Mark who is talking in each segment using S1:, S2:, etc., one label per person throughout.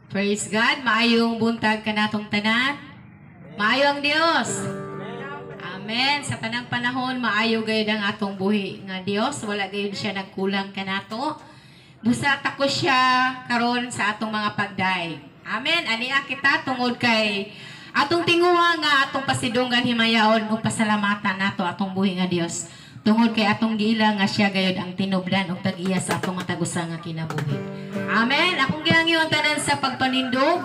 S1: Praise God. Maayong buntag kanatong tanan. Maayo ang Dios. Amen. Sa tanang panahon, maayo gayud ang atong buhi nga Dios. Wala gayud siya nagkulang kanato. Busa tako siya karon sa atong mga pagday. Amen. Ania kita tungod kay atong tinguha nga atong pasidunggan himayaon ug pasalamatan nato atong buhi nga Dios. Tungod kay atong giila nga siya gayud ang tinubdan ug tag-iya sa atong matagusa nga kinabuhi. Amen. Akong giangyon tanan sa pagpanindog.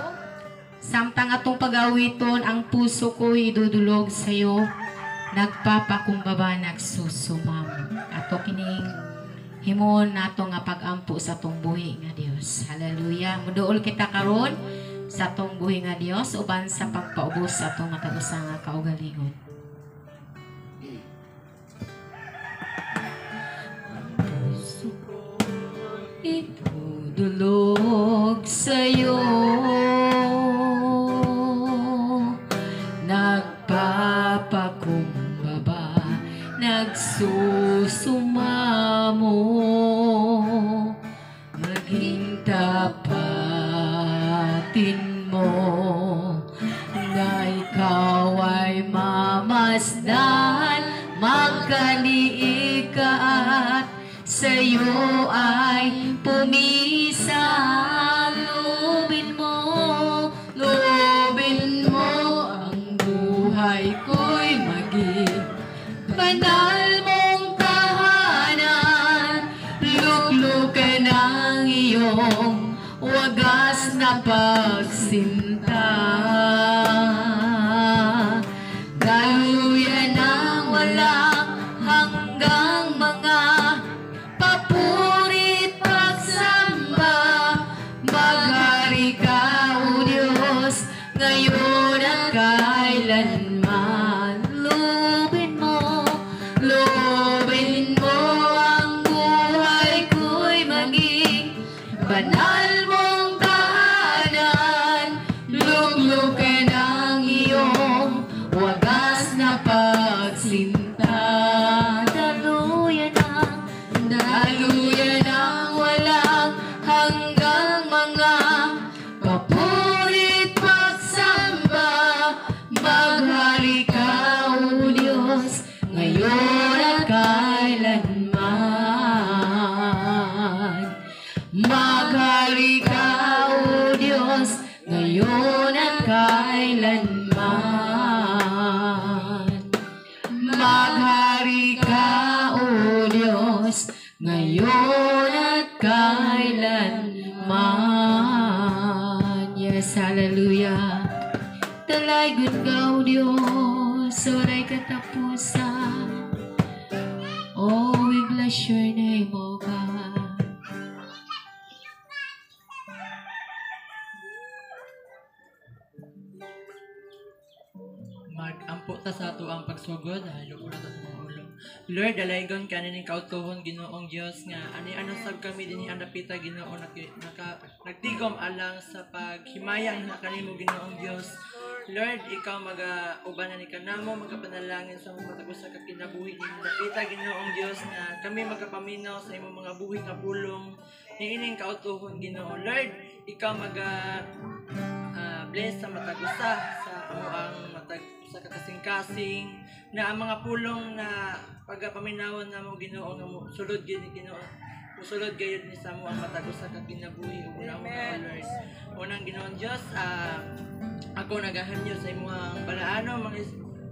S1: Samtang atong pag-awiton, ang puso ko idudulog sa iyo. Nagpapakumbaba, nagsusumam. Ato kining himon nato nga pag-ampo sa atong buhi nga Dios. Hallelujah. Muduol kita karon sa atong buhi nga Dios uban sa pagpaubos sa atong matagusa nga kaugalingon. Idudulog sa'yo, nagpapakumbaba, nagsusumamo, maging tapatin mo, na ikaw ay mamasdan, magkaliig ka at sa'yo ay pumisang. Lubin mo ang buhay ko'y maging banal mong tahanan. Luklukan ang iyong wagas na pagsinta. Daluyan ang walang hanggang mga papurit pagsamba. Maghari ka, O Diyos, ngayon at kailanman. Lubin mo ang buhay ko'y maging banal mong tahanan. Luglukan ang iyong wagas na pagsinta. Daluyan ang walang hanggang mga papurit pagsamba. Maghari ka, O Diyos, ngayon at kailanman. Maghari ka, O Diyos, ngayon at kailanman. Maghari ka, O Diyos, ngayon at kailanman. Yes, hallelujah. Talay good ka, O Diyos, waray katapusan. Oh, we bless your name, O God.
S2: Mag-ampo ta sa ato ang pagsugod, halo ko na ta sa mga ulo. Lord, dalaygon ka nining kautuhon Ginoong Dios nga ano sab kami dinhi andapita Ginoo nagtigom alang sa paghimaya na kanimo Ginoong Dios. Lord, ikaw ubanan ni kanamo magapanalangin sa mga matagusa ka kinabuhi din dapita Ginoong Dios nga kami magapaminaw sa imong mga buhi nga pulong niining kautuhon Ginoo. Lord, ikaw bless sa matagusa sa ang sa kakasing-kasing na ang mga pulong na pagapaminawan na mo Ginoo nga mo sulod gyud ni Ginoo. Musulod gayud ni sa mo ang matagusa ka kinabuhi ug unang mga Lord. Unang Ginoong Dios, ako nagahanyo sa imong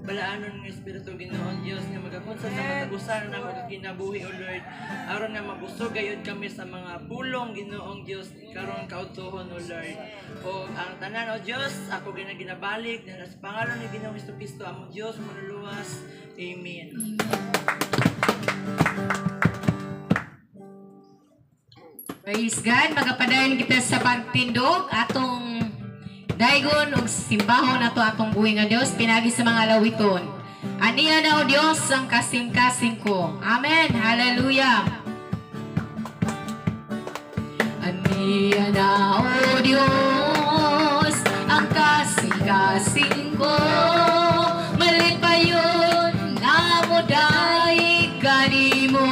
S2: balaanon ng Espiritu Ginoong Dios nga magapunsa sa matagusan na magkinabuhi o Lord. Aron nga mabusog gayud kami sa mga pulong Ginoong Dios karon kautuhon o Lord. O ang tanan o Dios, ako ginabalik na sa pangalan ni Ginoong Jesucristo among Dios manluluwas. Amen.
S1: Praise God. Magapadayon kita sa pagtindog atong daygon og simbahon nato atong buhi nga Dios pinagi sa mga lawiton. Aniya na o Dios ang kasing-kasing ko. Amen. Hallelujah. Aniya na o Dios ang kasing-kasing ko. Malit pa yun na mo daig kanimo.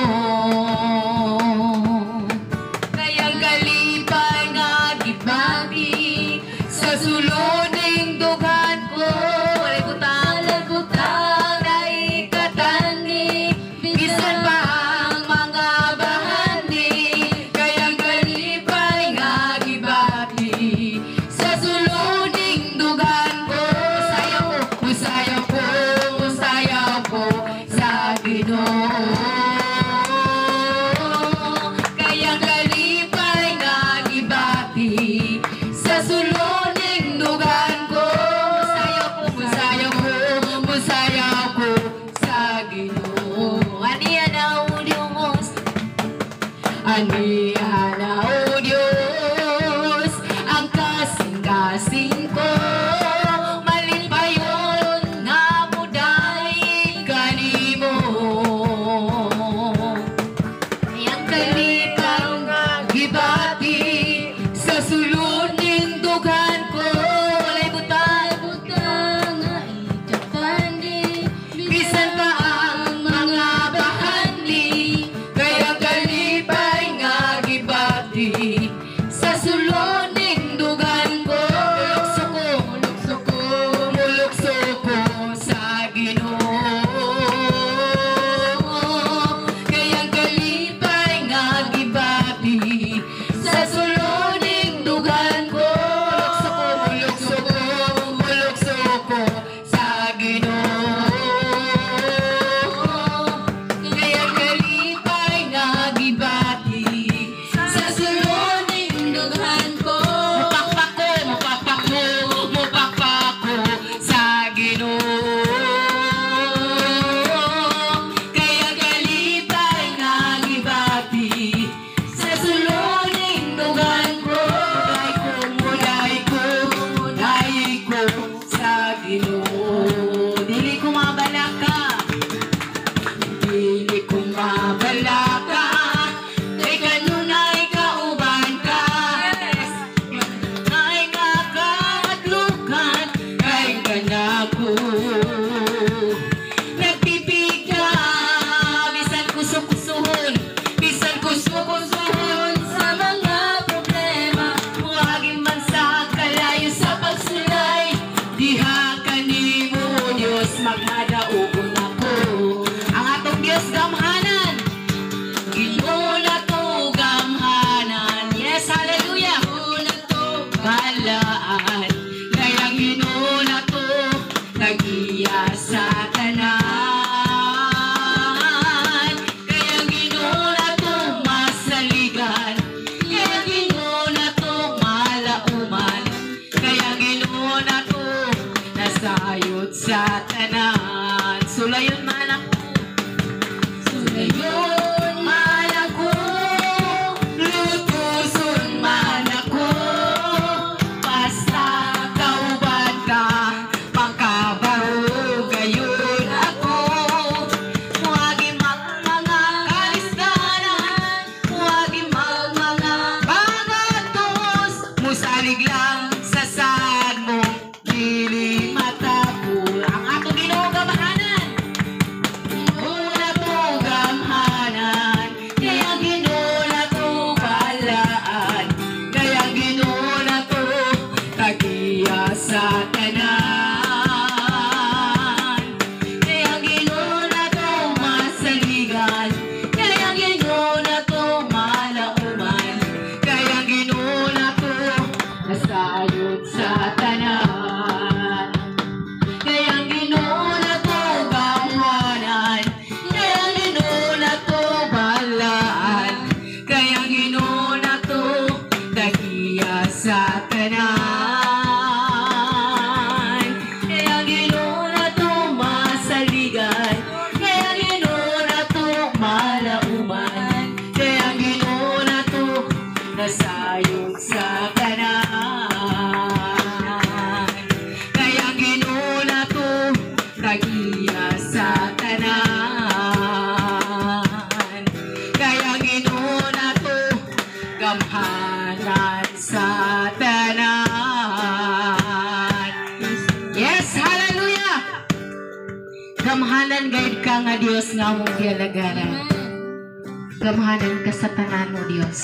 S1: Kayang kalipay nga gibagi Aniana o Diyos, ang kasing-kasing ko, malipayon nga muday kanimo. Yang kalipang gibati sa sulod ning dugan ko, walay butang nga ikatandi, bisan pa ang mga bahandi, kaya kalipay nga gibati sa sulod ning dugan ko. Mulukso ko sa Ginoo, kaya kalipay nga gibati sa sulod ning dugan ko. Mulukso ko sa Ginoo, kaya kalipay nga gibati sa sulod ning dugan ko. Mupakpak ko sa Ginoo, kaya kalipay nga gibati sa sulod ning dugan ko. Mulay ko sa Ginoo. Dili ko mabalaka, kay kanunay kauban ka, ay nga kamatlukan, kay kanako nagpipig ka, bisan kusok-kusuhon sa mga problema. Huwagin man sa kalayo sa pagsulay, diha kanimo Diyos magmadaugon ako. Ang atong Diyos gamhanan, Ginoo na to gamhanan. Yes, hallelujah. Balaan, kaya Ginoo na to nagiya sa tanan, kaya Ginoo na to masaligan, kaya Ginoo na to malauman, kaya Ginoo na to nasayod sa tanan. Sulayon man ako, lutuson man ako, basta kauban ka, pangkabaro gayon ako. Huwagin mga kalistanan, huwagin mga pangatos, musalig lang sa saan mo, dili matapul. Ang atong Ginoo gamhanan, una to gamhanan, kaya Ginoo na to balaan, kaya Ginoo na to tagiya sa tanan, kaya Ginoo na to masaligan, kaya Ginoo na to malauman, kaya Ginoo na to nasayod sa tanan, kaya Ginoo na to gamhanan, kaya Ginoo na to balaan, kaya Ginoo na to tagiya sa tanan, kaya Ginoo na to masaligan, kaya Ginoo na to malauman, kaya Ginoo na to nasayod sa tanan, kaya Ginoo na to tagiya sa tanan, kaya Ginoo na to gamhanan sa tanan. Yes, hallelujah. Gamhanan gayud ka nga Dios nga among gialagaran. Gamhanan ka sa tanan mo Dios.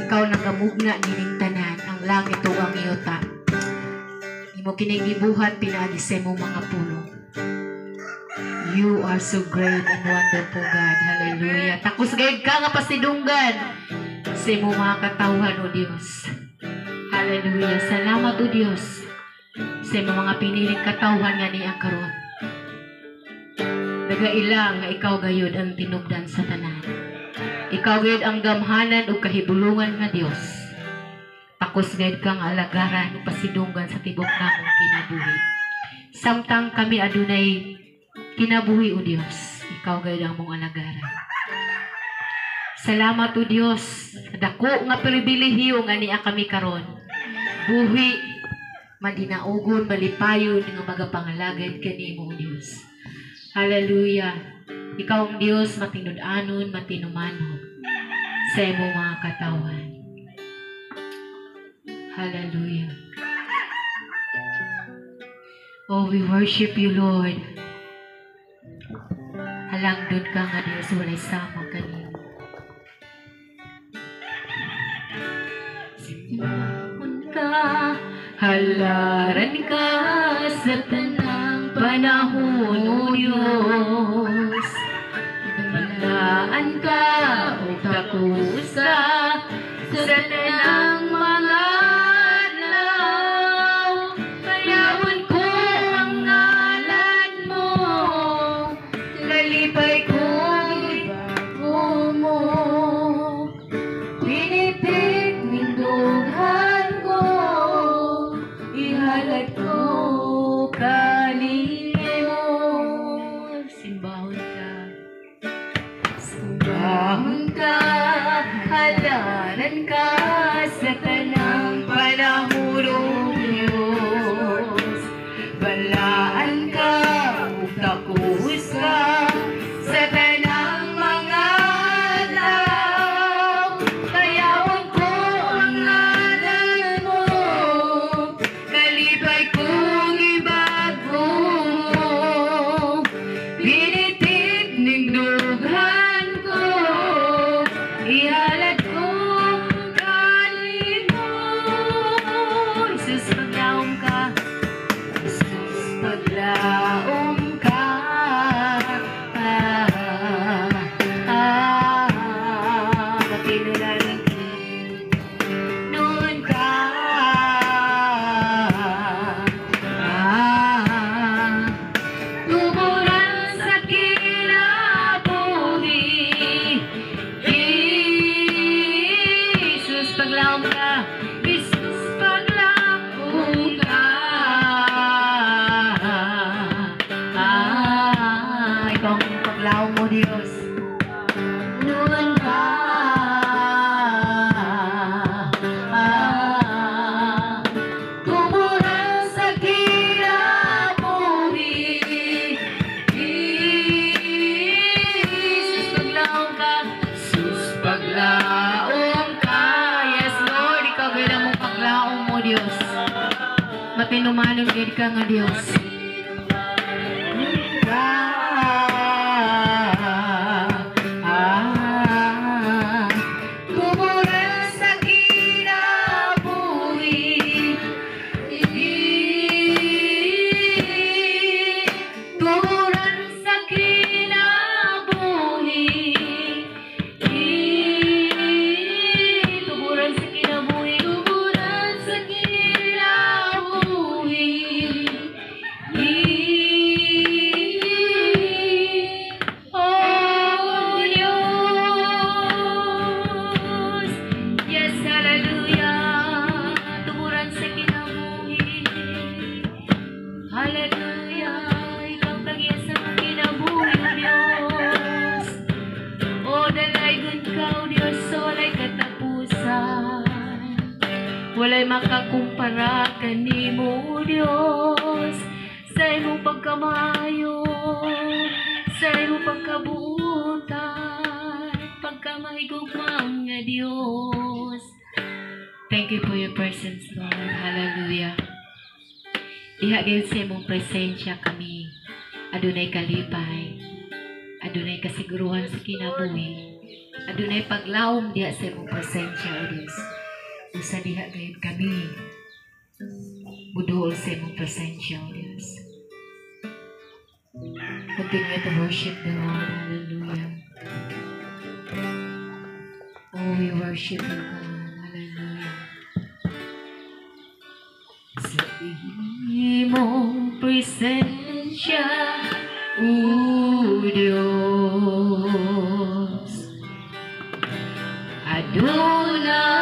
S1: Ikaw nagamugna nining tanan, ang langit ug ang yuta. Imo kining gibuhat pinaagi sa imong mga pulo. You are so great and wonderful God. Hallelujah. Takos gayud ka nga pasidunggan sa imong mga katawhan o Dios. Hallelujah. Salamat o Dios sa imong mga piniling katawhan nga niya karon. Nagailang nga ikaw gayud ang tinubdan sa tanan. Ikaw gayud ang gamhanan ug kahibulungan nga Dios. Takos gayud kang alagaran ug pasidunggan sa tibok namong kinabuhi. Samtang kami adunay kinabuhi o Dios, ikaw gayud ang mong alagaran. Salamat o Dios. Dako nga pribilehiyo nga niya kami karon. Buhi madinaugon malipayon nga magapangalagad kanimo o Dios. Hallelujah. Ikaw ang Dios matinud-anon, matinumanon sa imong mga katawan. Hallelujah. Oh, we worship you, Lord. Halangdon ka nga Dios, walay sama kanimo. Simbahan ka, halaran ka sa tanang panahon, O Diyos. Balaan ka, o takus ka, sa tanang mga adlaw. Payawan ko ang ngalan mo, kalipay ko ibago mo. Pinitik nindughan ko, ihalat ko kanimo. Simbahon ka, simbahon ka, halaran ka sa tanang panahon, O Diyos. Balaan ka, takus ka, sa tanang mga adlaw. Payawan ko ang ngalan mo, kalipay kong ibago mo. Pinitig nindughan ko, ihalat ko kanimo. Jesus, paglaom ka. Jesus, paglaom ka. Makinulan noon ka. Tuburan sa kinabuhi. Jesus, paglaom ka. Jesus, paglaom ka. Ikaw ang paglaom mo, Diyos. Noon ka. Tuburan sa kinabuhi. Jesus, paglaom ka. Jesus, paglaom ka. Yes, Lord, ikaw gaya mong paglaom mo, Diyos. Matinumanon gid ka nga Diyos. Tuburan sa kinabuhi. Tuburan sa kinabuhi. Tuburan sa kinabuhi. Tuburan sa kinabuhi. Oh Diyos. Yes, hallelujah. Tuburan sa kinabuhi. Hallelujah. Ikaw tagya sa kinabuhi, O Diyos. O dalaygon ka, O Diyos, sa walay katapusan. Walay makakumpara kanimo, O Diyos, sa imong pagkamayo, sa imong pagkabutan, pagkamahigugmang nga Diyos. Thank you for your presence, Lord. Hallelujah. Diha gayud sa imong presensya kami. Adunay kalipay. Adunay kasiguruhan sa kinabuhi. Adunay paglaom diha sa imong presensya, O Diyos. Usa diha gayud kami. Buduol sa imong presensya, O Diyos. Continue to worship the Lord. Hallelujah. Oh, we worship you, God. Hallelujah. Sa imong presensya, O Diyos, adunay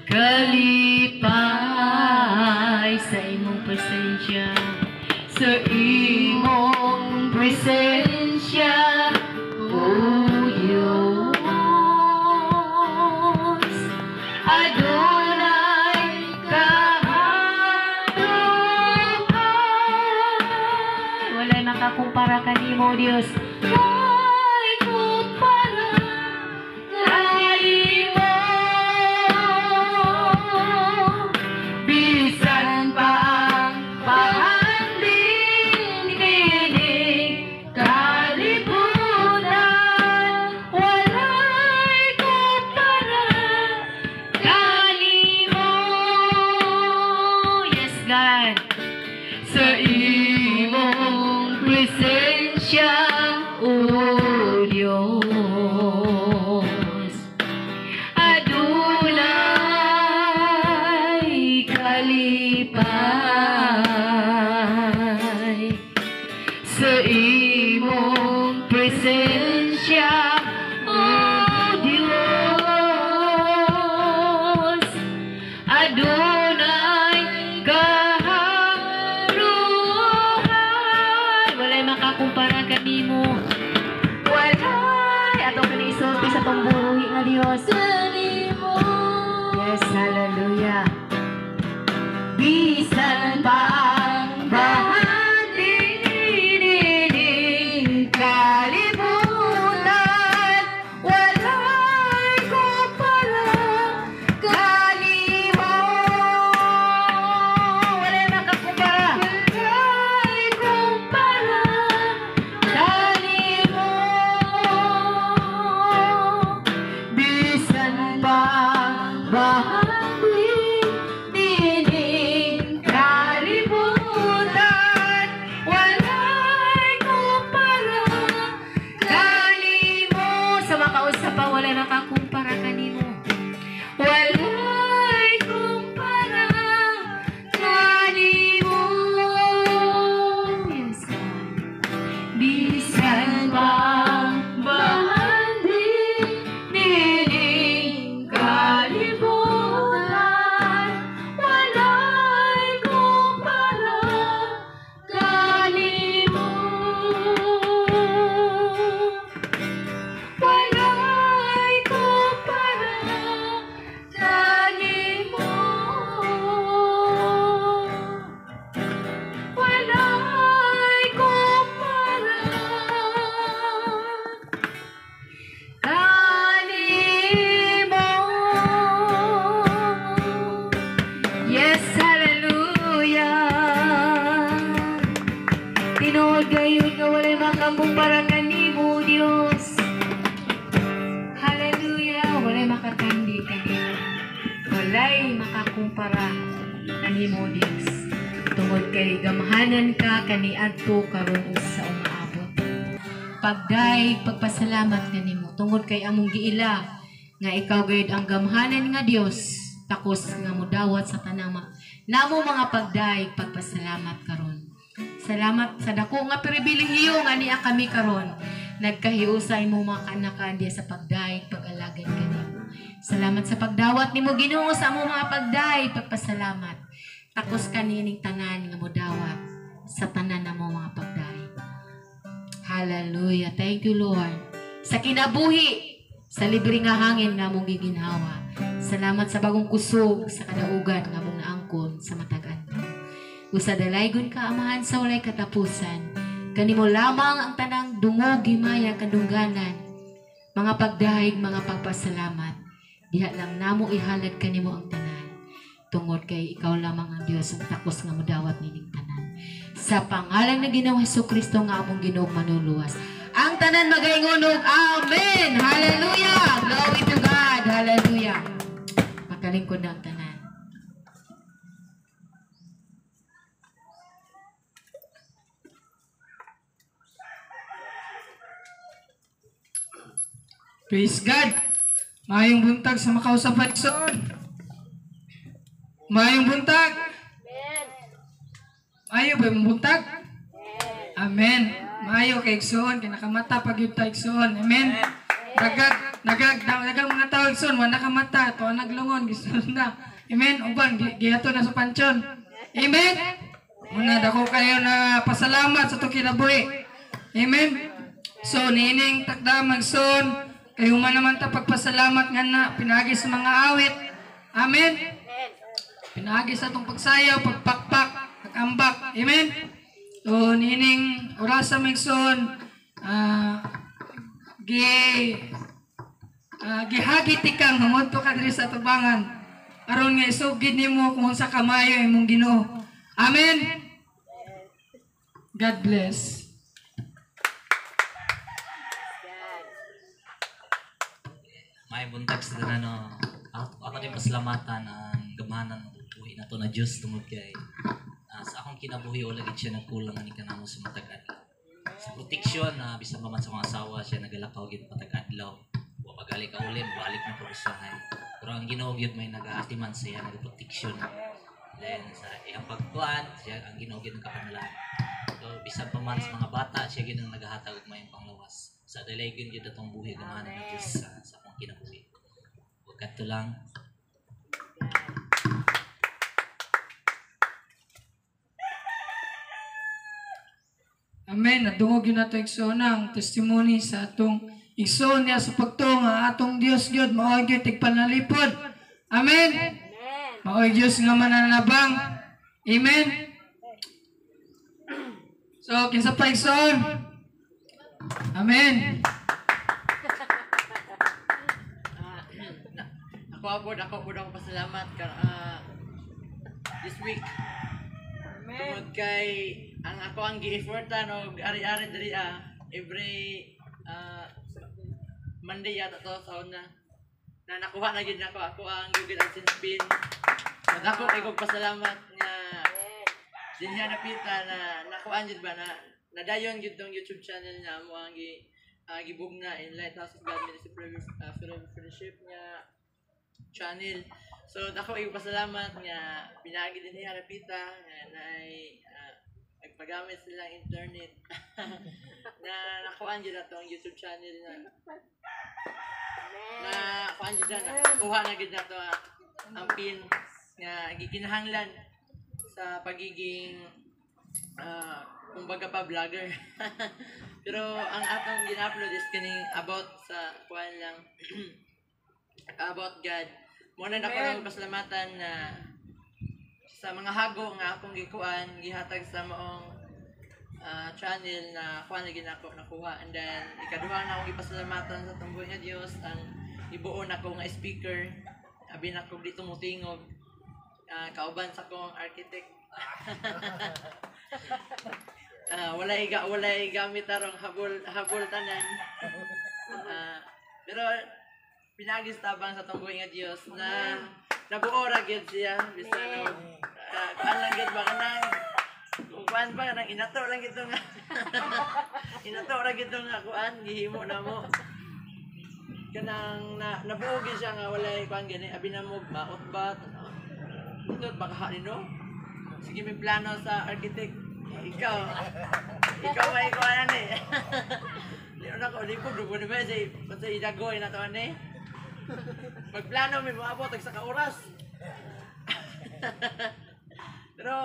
S1: kalipay sa imong presensya, sa imong presensya, O kanimo Dios. Ay kumpara kanimo. Bisan pa ang pahanding kining kalibutan, walay kumpara kanimo. Yes, God. Sa imong presensya, O Diyos, adunay kalipay. Sa imong presensya, O Diyos, adunay kaharuhan. Walay makakumpara kanimo. Walay atong kanisulti sa tong buhi nga Dios. Yes, hallelujah. Bisan pa ang bahanding kalibutan, walay kumpara kanimo. Walay makakumpara. Walay kumpara kanimo. Bisan pa ang bahanding kalibutan, walay kumpara kanimo. Sa makausap pa, walay makakumpara kanimo. Walay kumpara kanimo. Yes, God. Bisan pa ang bahanding kalibutan, walay kumpara kanimo. Walay kumpara kanimo. Walay kumpara kanimo. Yes, hallelujah. Tinuod gayon nga walay makakumpara kanimo Dios. Hallelujah, walay makatandi kanimo. Walay makakumpara kanimo Dios. Tungod kay gamahanan ka kaniadto karon sa umaabot. Pagday pagpasalamat kanimo tungod kay among giila nga ikaw gayud ang gamahanan nga Dios, takos nga modawat sa tanang namo mga pagday pagpasalamat karon. Salamat sa dako nga pribilehiyo nga niya kami karon. Nagkahiusay mo mga kanakan diya sa pagday pag-alagad kanimo. Salamat sa pagdawat nimo Ginoo sa among mga pagday pagpasalamat. Takos kanining tanan nga modawat sa tanan namo mga pagday. Hallelujah. Thank you, Lord. Sa kinabuhi, sa libre nga hangin nga mong giginhawa. Salamat sa bagong kusog, sa kadaugan nga mong naangkon sa matagan. Usa dalaygon ka amahan sa walay katapusan. Kanimo lamang ang tanang dungog himaya kadungganan. Mga pagdahig, mga pagpasalamat. Diha lang namo ihalad kanimo ang tanan. Tungod kay ikaw lamang ang Dios ang takos nga modawat nining tanan. Sa pangalan na Ginoong Hesukristo nga among Ginoong manuluwas. Ang tanan magaingunog. Amen. Hallelujah. Glory to God. Hallelujah. Makalingkod na ang tanan.
S3: Praise God. Mayong buntag sa makausap at Igsoon. Mayong buntag. Mayo ba yung buntag? Amen. Mayo kay Igsoon. Kinakamata pag yung Igsoon. Amen. Nagag mga tao Igsoon. Wala nakamata. Ito ang naglungon. Gisoon na. Amen. Uban. Giyato na sa pansyon. Amen. Muna dako kayo na pasalamat sa ito kinabuhi. Amen. So, nining takda Igsoon. Kayo man naman ta pagpasalamat nga na pinagi sa mga awit. Amen. Pinagi sa itong pagsayaw, pagpakpak, pag-ambak. Amen. So, nining orasa Igsoon, ah, gihagit ikang humonto ka diri sa tubangan aron nga isugid nimo kung sa kamayo imong Ginoo. Amen. God bless.
S4: May buntag sa tanan no. Ako din pasalamatan ang gamanan ng buhi na to na Diyos tungod kay sa akong kinabuhi o lagi siya nagkulang ani kanamo sa matag adlaw. Sa proteksyon na bisan pa man sa mga asawa siya nagalakaw gid matag adlaw. Wa pagali ka uli balik na ko usahay. Pero ang Ginoo gyud may nagaatiman sa iya nagaproteksyon. Then sa iyang pagkuan siya ang Ginoo gyud nagkakamalan. So bisan pa man sa mga bata siya gyud ang nagahatag og mayong panglawas. Sa dalay gyud atong buhi gamanan ng Dios sa akong kinabuhi. Ug kadto lang.
S3: Amen. Nadungog yun nato igsoon ang testimony sa atong igsoon niya sa pagtuong ang atong Dios gyud mao gyud tigpanalipod. Amen. Mao Dios nga mananabang. Amen. So kinsa pa igsoon? Amen.
S2: Ako pasalamat this week. Tungod kay ang gi-effortan og ari-ari diri every Monday yata to sa una na nakuha na gid ako ang Google AdSense pin. Ako kay kog pasalamat nga dinya napita na nakuha gid ba na nadayon gid tong YouTube channel na mo ang gibugna in Lighthouse of God Ministry Fellowship nga channel. So dako ay pasalamat nga pinagi din niya napita nga nay nagpagamit silang internet na nakuhaan dyan na to ang YouTube channel na kuhaan dyan na kuha na gid na to ang pin nga gikinahanglan sa pagiging kumbaga pa vlogger. Pero ang atong gina-upload is kining about sa kuhaan lang about God. Muna na ko lang pasalamatan na sa mga hago nga akong gikuan gihatag sa maong channel na kuan na ginako nakuha, and then ikaduha na akong ipasalamatan sa tumboy nga Dios ang ibuon ako nga speaker abi na ko dito mutingog kauban sa kong architect. walay gamit arong habol tanan. Pero pinagis tabang sa tumboy nga Dios na nabuo ra gyud siya bisan kuan lang gyud ba kanang kuan ba kanang inato lang gyud nga inato ra gyud nga kuan gihimo na mo kanang nabuo gyud siya nga walay kuan gani abi na mo maot ba tundot baka no sige may plano sa architect ikaw may kuan ani di na ko lipo dugo na ba say patay idagoy na to ani magplano may maabot sa kaoras. Pero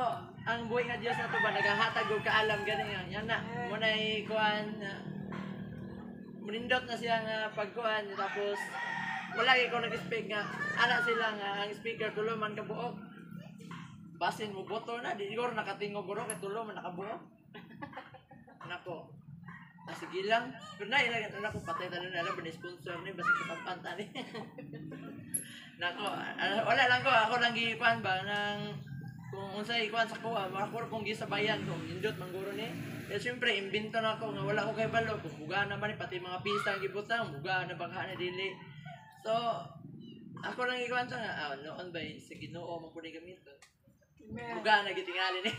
S2: ang buhay nga Dios na to ba nagahatag og kaalam gani nga yan na mo nay kuan munindot na siya nga pagkuan tapos wala gyud ko nag-speak nga ana sila nga ang speaker tulo man kabuok. Basin mo boto na di siguro nakatingog guro kay tulo man nakabuok. Nako. Sige lang. Pero na ilagan na ako patay tanan na ba ni sponsor ni basta kapanta ni. Nako, wala lang ko ako lang gikuan ba nang kung unsay ikuan sa kuha, makakur kung gisabayan ko indot mangguro ni. Kaya syempre imbento na ako nga wala ko kay balo kung buga naman pati mga pista ang gibutang, buga na baka na dili. So ako lang ikuan sa nga noon ba sa Ginoo man pud gamito. Buga na gitingali ni.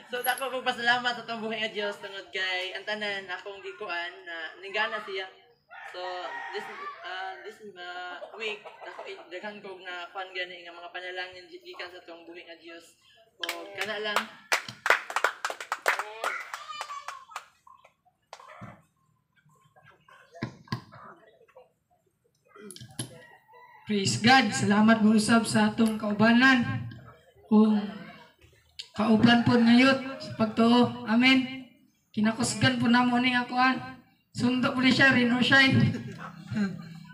S2: So dako kog pasalamat sa tong buhay nga Dios tungod kay ang tanan akong gikuan na ningana siya. So this week ako daghan kog na kuan gani nga mga panalangin gikan sa tong buhay nga Dios. O kana lang
S3: Praise God. Salamat mo usab sa atong kaubanan. Kung kauban po ngayot sa pagtuo. Amen. Kinakusgan po na mo ni akuan. Sundo po ni siya, rain or shine.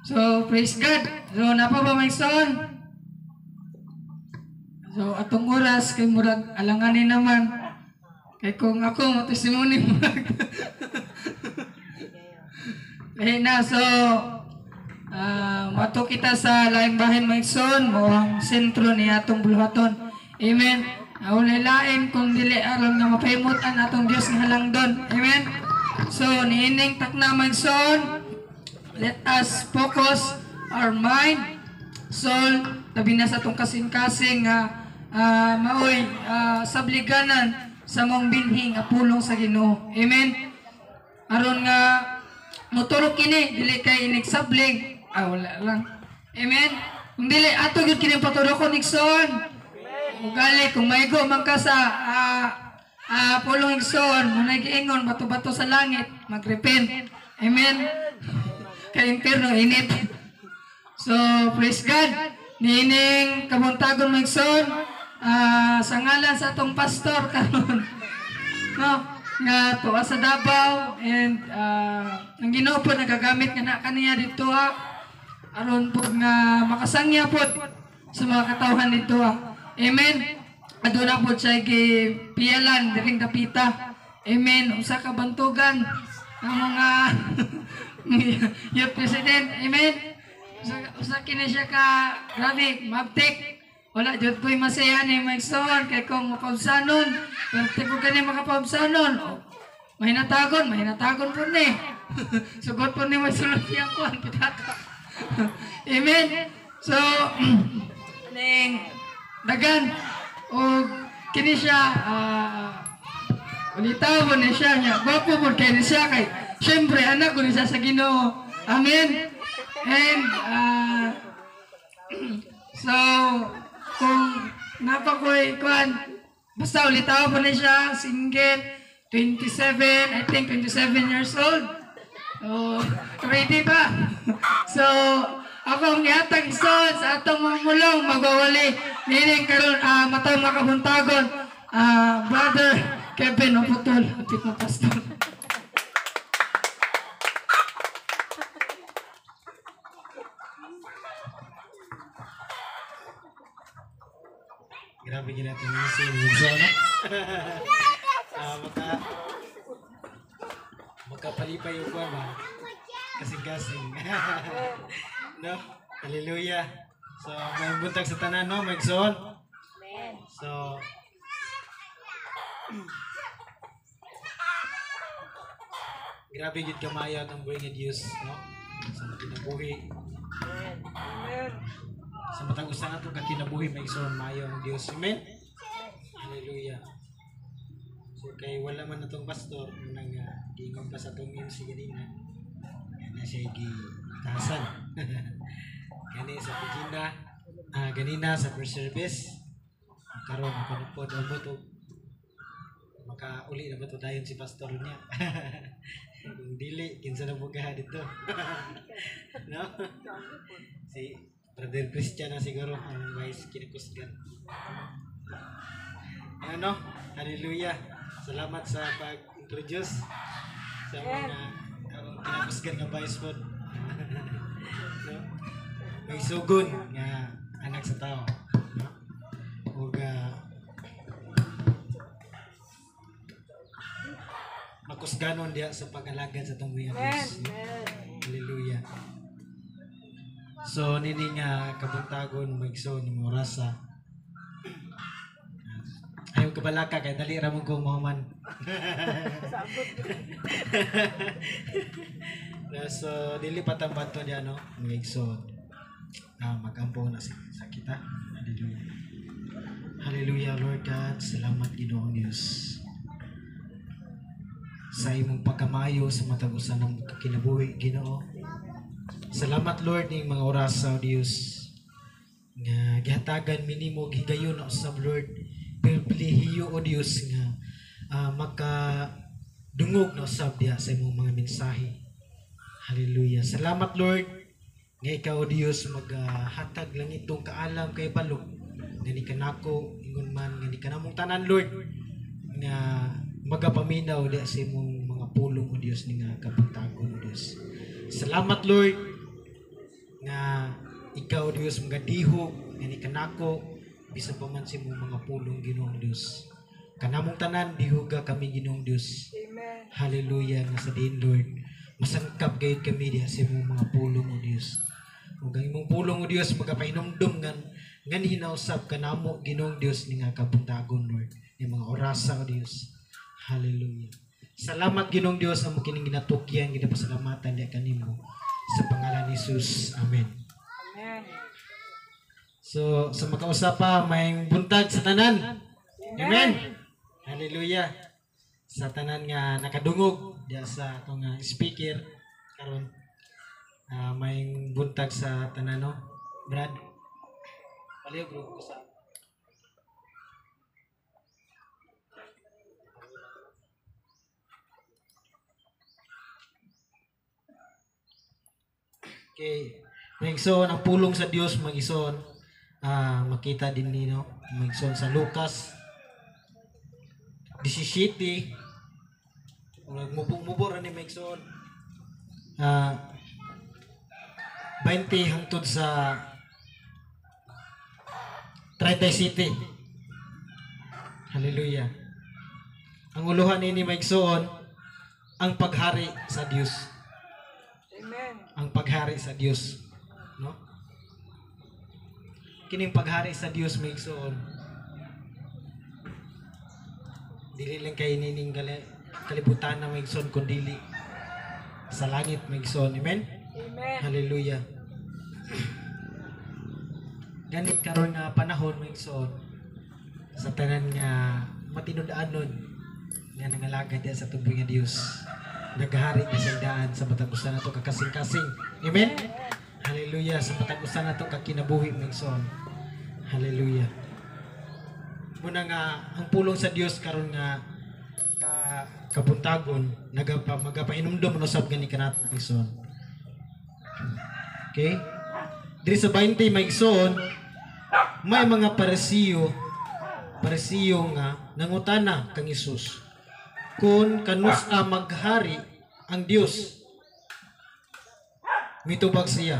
S3: So, praise God. So, napa ba may son? So, atong oras, kay murag alanganin naman. Kay kung ako, testimony murag. na so mato kita sa laing bahin maigsoon mo ang sentro ni atong buluhaton. Amen. Walay lain kung dili aron nga mapahimutan atong Dios nga halangdon. Amen. So niining takna maigsoon, let us focus our mind, soul, labi na sa atong kasing-kasing nga maoy sabliganan sa mong binhi nga pulong sa Ginoo. Amen. Aron nga mutulog kini dili kay inigsabling wala lang. Amen. Kung dili ato gyud kini patulokon igsoon. Ugali kung maigo man ka sa pulong igsoon, munay giingon bato-bato sa langit, magrepent. Amen. Kay impierno init. So praise God. Nining kabuntagon mo igsoon sa ngalan sa atong pastor karon. No, nga tuwa sa Davao and ang Ginoo po nagagamit nga na kaniya dito aron po nga makasangya po sa mga katawhan dito Amen. Aduna po siya gipiyalan diring dapita. Amen. Usa ka bantugan ang mga youth president. Amen. Usa kini siya ka grabe mabtik. Wala jud ko'y masaya ni maigsoon kay kung mapabsanon. Pero tipo gani makapabsanon. Mahinatagon po ni. Sugot po ni masulod siyang kuhan pitaka. Amen. So, ning dagan o kini siya ulitaw ni siya niya. Gwapo po kay siya kay syempre anak ko ni siya sa Ginoo. Amen. And so kung napakoy kuan basta ulitaw po ni siya single 27 I think 27 years old. So ready ba? So ako ang ihatag son sa atong mga mulong magwawali nining karon matang makabuntagon brother Kevin Oputol apit mo pastor.
S5: Grabe gina natin yung singso, no? Makapalipay yung kuha ba? Kasing-kasing. No? Hallelujah. So, may buntag sa tanan, no? Magsoon. So, grabe gid kamayo ang buhay nga Dios, no? Sa kinabuhi. Sa matang usa nga itong kakinabuhi may igsoon maayo ang Dios. Amen? Hallelujah. So kay wala man na itong pastor nang giingon pa sa itong MC ganina. Yan na siya gitahasan. Gani sa pagina ganina sa first service karon makanupod ang buto makauli na ba ito dayon si pastor niya. Kung dili kinsa na bugaha dito. No? Si Brother Christian na siguro ang vice kinakusgan. Ano? Hallelujah. Salamat sa pag-introduce sa mga kinakusgan nga vice po. No? May sugon nga anak sa tao. No? Ug makusganon diya sa pag-alagad sa itong mga Diyos. Hallelujah. So nini nga kabuntagon magso ni Morasa. Ayaw kabalaka kay dali ra mo ko mahuman. So dili patang bato diya no, magso. Magampo na sa kita. Hallelujah. Hallelujah Lord God, salamat Ginoong Dios. Sa imong pagkamayo sa matag usa ng kinabuhi Ginoo. Salamat Lord ning mga oras sa Dios nga gihatagan minimo gigayon sa Lord pribilehiyo o Dios nga magkadungog na usab diha sa imong mga mensahe. Hallelujah. Salamat Lord nga ikaw o Dios maghatag lang itong kaalam kay balog nga ni kanako ingon man nga ni kanamong tanan Lord nga magapaminaw diha sa imong mga pulong o Dios ni nga kabuntagon o Dios. Salamat Lord nga ikaw Dios mga dihog nga ni kanako bisan pa man sa imong mga pulong Ginoong Dios. Kanamong tanan dihuga kami Ginoong Dios. Amen. Hallelujah nga sa diin Lord. masangkap gayud kami diha sa imong mga pulong o Dios. Ug ang imong pulong o Dios magapainomdom ngan hinausap kanamo Ginoong Dios ni nga kabuntagon Lord. Ni mga orasa o Dios. Hallelujah. Salamat Ginoong Dios ang kining ginatukyan ginapasalamatan diha kanimo sa pangalan ni Jesus. Amen. So, sa makausap pa, may buntag sa tanan. Amen. Hallelujah. Sa tanan nga nakadungog diya sa atong speaker karon may buntag sa tanan no. Brad. Paliw bro sa Okay. Magison ang pulong sa Dios magison makita din nino magison sa Lucas 17 mubo ra ni magison 20 hangtod sa 37. Hallelujah. Ang uluhan ni magison ang paghari sa Dios. Ang paghari sa Dios, no? Kining paghari sa Dios may igsoon. Dili lang kay nining kalibutan na may igsoon kundi sa langit may igsoon. Amen? Amen. Hallelujah. Ganit karon nga panahon may igsoon sa tanan nga matinud-anon nga nangalagad diya sa tubig nga Dios. Naghari ka sa daan sa matagusan na ito kakasing-kasing. Amen? Hallelujah. Sa matagusan na ito kakinabuhi ng son. Hallelujah. Muna nga, ang pulong sa Dios karon nga kabuntagon, magapainomdom no sab gani kanat ng son. Okay? Diri sa 20 may son, may mga parisiyo nga nangutana kang Hesus. Kung kanus maghari ang Dios, mitubag siya.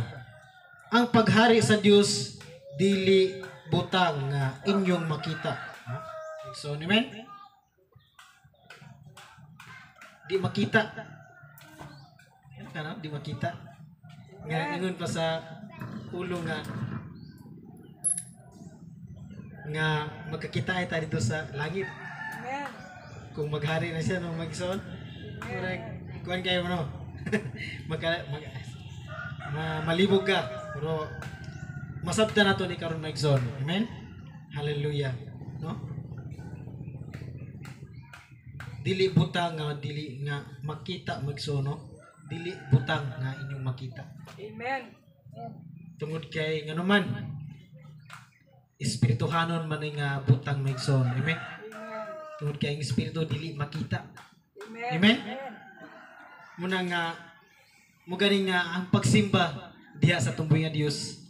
S5: Ang paghari sa Dios dili butang nga inyong makita. So, amen? Di makita. Ano ka na? Di makita. Nga ingon pa sa ulo nga magkakita ay tayo dito sa langit. Kung maghari na siya nung magson, kuhan kayo no? Malibog ka, pero masabda na to ni karon magson. Amen? Hallelujah. No? Dili butang nga dili nga makita magson, no? Dili butang nga inyong makita. Amen. Tungod kay nganuman espirituhanon man nga butang magson. Amen. Tungod kay ang espiritu dili makita. Amen. Muna nga mugani nga ang pagsimba diha sa tumboy nga Dios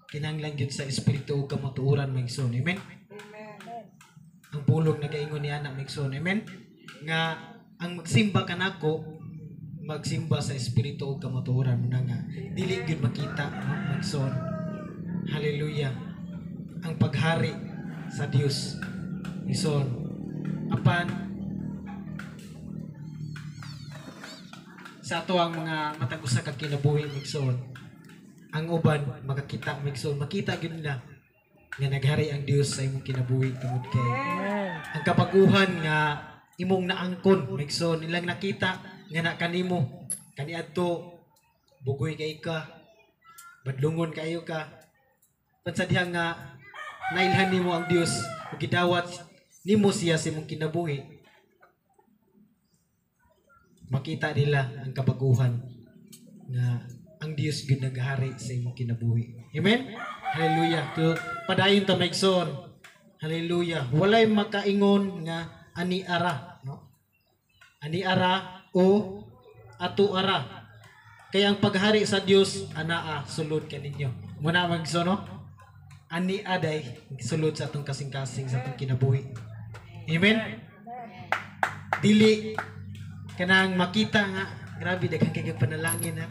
S5: kinahanglan gyud sa espiritu ug kamatuoran magson. Amen. Ang pulong nagaingon ni ana magson. Amen. Nga ang magsimba kanako magsimba sa espiritu ug kamatuoran muna nga dili gyud makita magson. Hallelujah. Ang paghari sa Dios ison apan sa ato ang mga matag usa ka kinabuhi migsoon ang uban makakita migsoon makita gyud nila nga naghari ang Dios sa imong kinabuhi tungod kay ang kapaguhan nga imong naangkon migsoon nilang nakita nga na kanimo kaniadto bugoy kay ka badlungon kayo ka pansa diha nga nailhan nimo ang Dios ug gidawat nimo siya sa imong kinabuhi makita nila ang kabaguhan na ang Dios gyud naghari sa imong kinabuhi. Amen. Hallelujah. To padayon ta maigsoon. Hallelujah. Walay makaingon nga ani ara, no? Ani ara o ato ara. Kaya ang paghari sa Dios anaa sulod kaninyo. Muna maigsoon, no? Ani aday sulod sa atong kasing-kasing sa atong kinabuhi. Amen. Dili kanang makita nga grabe daghang kay panalangin ha.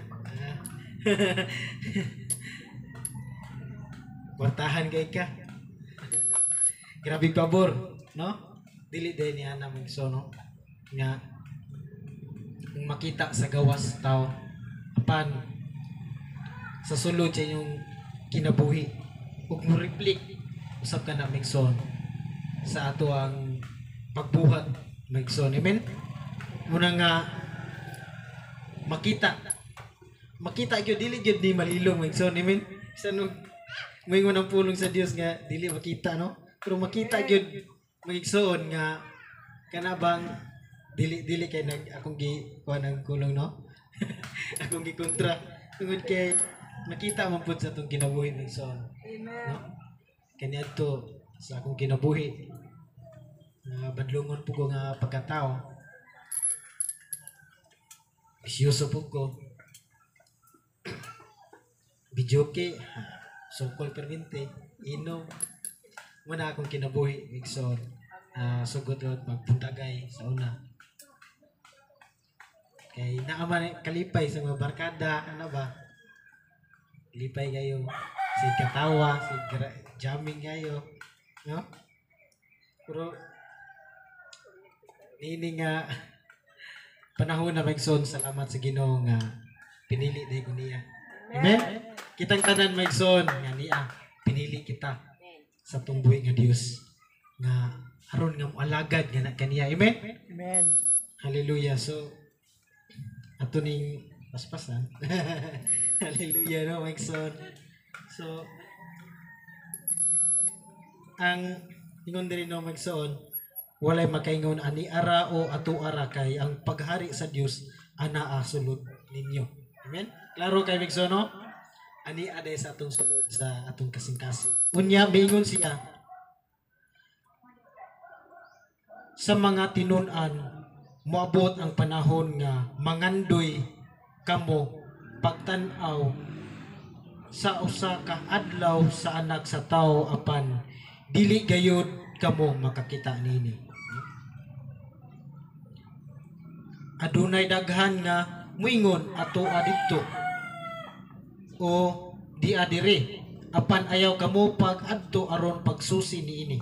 S5: Kwartahan kay ka. Grabe pabor, no? Dili day ni ana magso no nga makita sa gawas tao apan sa sulod sa inyong kinabuhi ug mo reflect usab ka na Migson sa ato ang pagbuhat Migson. Amen. Muna nga makita gyud dili gyud ni malilong Migson. Amen. Sa moingon ang pulong sa Dios nga dili makita no, pero makita gyud Migson nga kanabang dili kay akong kuha ng kulong no. Akong gikontra tungod kay makita man pud sa atong kinabuhi Migson. Amen. No? Kaniadto sa akong kinabuhi badlungon po ko nga pagkatao, bisyoso po ko, bidyoke, sokol permente, inom, muna akong kinabuhi Migson. Sugod magpuntagay sa una kay naaman kalipay sa mga barkada, ano ba, lipay kayo si katawa, si jamming kayo, no? Pero ini nga panahon na Migson, salamat sa Ginoo nga pinili day ko niya. Amen. Kitang tanan Migson nga niya pinili kita sa tungbuhi nga Dios nga aron nga moalagad nga na kaniya. Amen.
S2: Amen.
S5: Hallelujah. So ato ning paspasan. Hallelujah no Migson. So ang ingon diri no Migson, walay makaingon ani ara o ato ara kay ang paghari sa Dios anaa sulod ninyo. Amen. Klaro kay Migson no? Ani aday sa atong sulod sa atong kasing-kasing. Unya miingon siya sa mga tinun-an moabot ang panahon nga mangandoy kamo pagtan-aw sa usa ka adlaw sa anak sa tawo apan dili gayud kamo makakita nini. Adunay daghan nga muingon ato adito o di adire apan ayaw kamo pag adto aron pagsusi niini.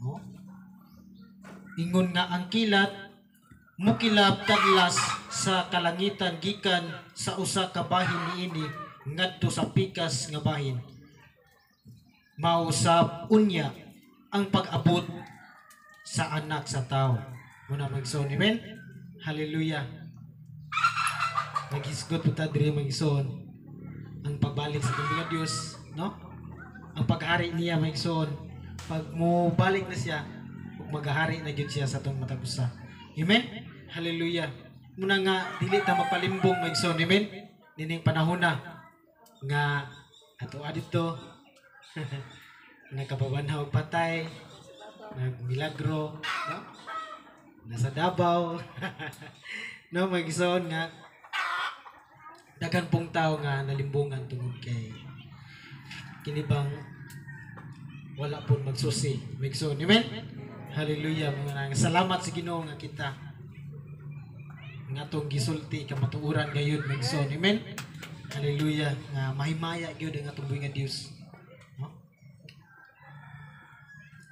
S5: No? Ingon nga ang kilat mukilab taglas sa kalangitan gikan sa usa ka bahin niini ngadto sa pikas nga bahin. Mausap unya ang pag-abot sa anak sa tao. Muna Migson. Amen. Hallelujah. Nagisgot po ta diri Migson ang pagbalik sa mga Dios, no? Ang paghari niya Migson, pag mo balik na siya, maghahari na gyud siya sa tong matag usa. Amen. Hallelujah. Muna nga dili ta magpalimbong Migson. Amen. Nining panahon na nga ato adito nagkababanhaw patay, nagmilagro, no? Nasa Davao. No, Migson nga daghan pong tao nga nalimbungan tungod kay kinibang wala pong magsusi Migson. Amen. Hallelujah. Mga salamat sa Ginoo nga kita nga tong gisulti ka matuuran gayud Migson. Amen. Hallelujah. Nga mahimaya gyud ang atong buhi nga Dios. No?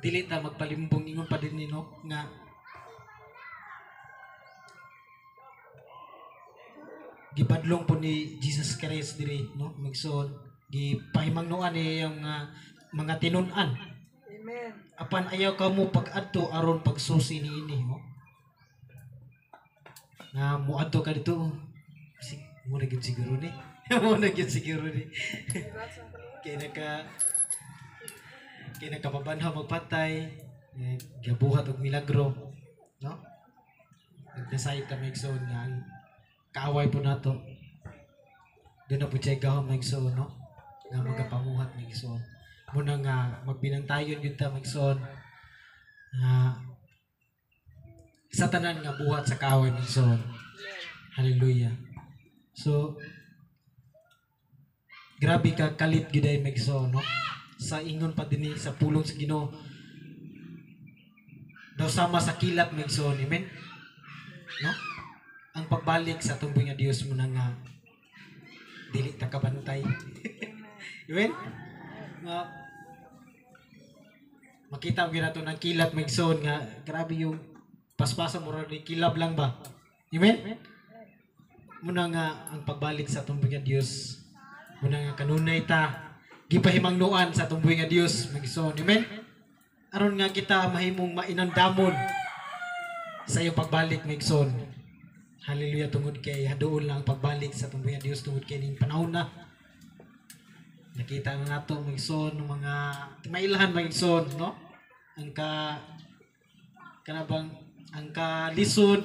S5: Dili ta magpalimbong ingon pa din nino nga gipadlong po ni Jesus Christ diri no Migson, gipahimangnuan ni yung mga tinun-an.
S2: Amen.
S5: Apan ayaw ka mo pag-adto aron pagsusi niini mo. Nga muadto ka dito. Mo na gyud siguro ni. Mo na gyud siguro ni. Kaya nakapabanhaw magpatay, gabuhat og milagro, no? Nagdasay ta Migson nga ang kaaway po nato. Doon na po siya gahom Migson, no? Nga magapamuhat Migson. Muna nga magbinantayon yun ta Migson. Sa tanan nga buhat sa kaaway Migson. Hallelujah. So, grabe ka kalit giday Migson, no? Sa ingon pa din sa pulong sa Ginoo. Daw sama sa kilat Migson. Amen? No? Ang pagbalik sa atong buhi nga Dios mo na nga dili ta kabantay. Amen? Nga makita mo ginato ng kilat Migson nga grabe yung paspasan mo rin kilab lang ba? Amen? muna nga ang pagbalik sa atong buhi nga Dios muna nga kanunay ta gipahimangnuan sa atong buhi nga Dios magigsoon. Amen. Aron nga kita mahimong mainandamon sa iyong pagbalik magigsoon. Hallelujah, tungod kay haduol lang ang pagbalik sa atong buhi nga Dios tungod kay ning panahon na nakita na nato magigsoon ng mga mailahan magigsoon, no? Ang kanabang ang kalisod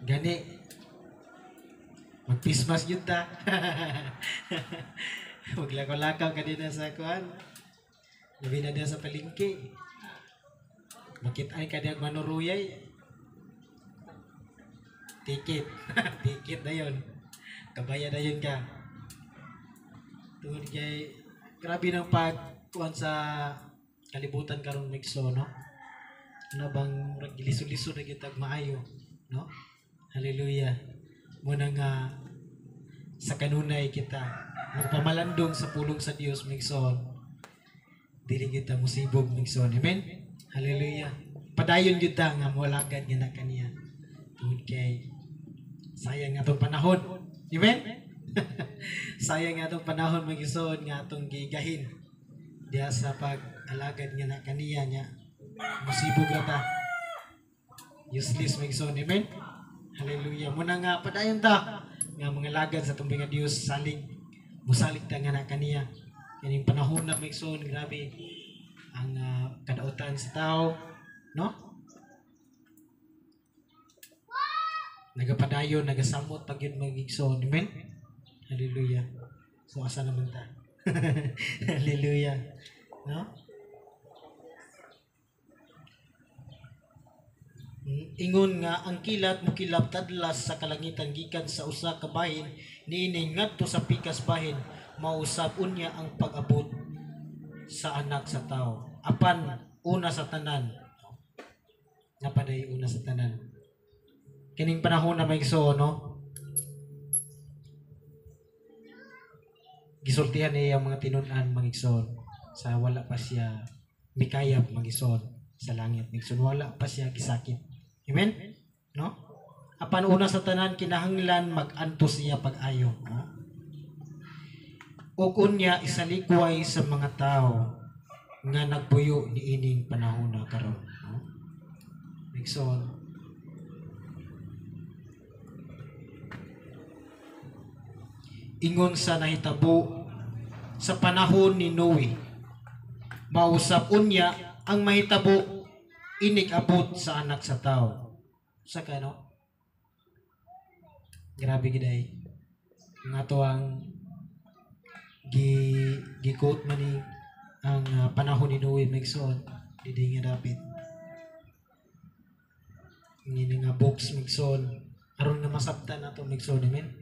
S5: gani magpismas yun ta. Maglakaw-lakaw ka din sa kuan labi na din sa palengke makit-ay ka din manuruyay ticket. Ticket na yun, kabaya na yun ka tungod kay grabe ng pagkuhan sa kalibutan karon migso, no? Ano bang gilisod-lisod na kitag maayo, no? Hallelujah. Muna nga sa kanunay kita magpamalandong sa pulong sa Dios migson. Dili kita musibog migson. Amen. Hallelujah. Padayon gyud ta nga moalagad nga na kaniya. Tungod kay sayang nga atong panahon. Amen. Sayang nga atong panahon migson nga atong gigahin diya sa pag-alagad nga na kaniya nya. Musibog ra ta. Useless migson. Amen. Hallelujah. Muna nga padayon ta nga mga lagad sa tumbing nga Dios salig musalig ta nga na kaniya. Kaning panahon na migson grabe ang kadautan sa tao, no? Nagapadayon, nagasamot pag yun magigson. Amen? Hallelujah. So asa naman ta? Hallelujah. No? Ingon nga ang kilat mo kilap tadlas sa kalangitan gikan sa usa ka bahin niining ngadto sa pikas bahin mausab unya ang pag-abot sa anak sa tao apan una sa tanan napaday una sa tanan kining panahon na may igsoon, no? Gisultihan niya ang mga tinun-an magigsoon sa wala pa siya mikayab magigsoon sa langit magigsoon wala pa siya gisakit. Amen? No? Apan una sa tanan kinahanglan mag-antos siya pag-ayo. Ug unya isalikway sa mga tao nga nagpuyo ni ining panahon na karon. No? Nixon. Ingon sa nahitabo sa panahon ni Noe. Mausap unya ang mahitabo inig-abot sa anak sa tao. Sa kano? Grabe giday. Nga to ang gi-quote man ni ang panahon ni Noe migsoon. Didi nga dapit. Ngini nga books migsoon. Aron nga masabtan nato migsoon. Amen?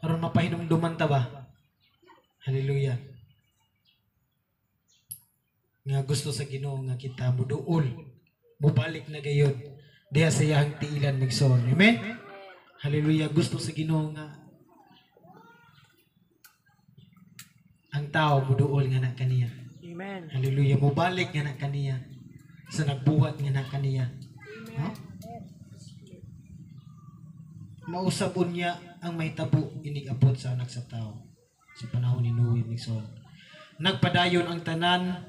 S5: Aron mapahinumduman ta ba? Hallelujah. Nga gusto sa Ginoo nga kita muduol. Mubalik na gayon. Diya sa iyang tiilan migsoon. Amen? Hallelujah. Gusto sa Ginoo nga ang tao muduol nga na kaniya.
S2: Amen.
S5: Hallelujah. Mubalik nga na kaniya sa nagbuhat nga na kaniya. No? Mausabon niya ang may tabo inig-abot sa anak sa tao sa panahon ni Noe migsoon. Nagpadayon ang tanan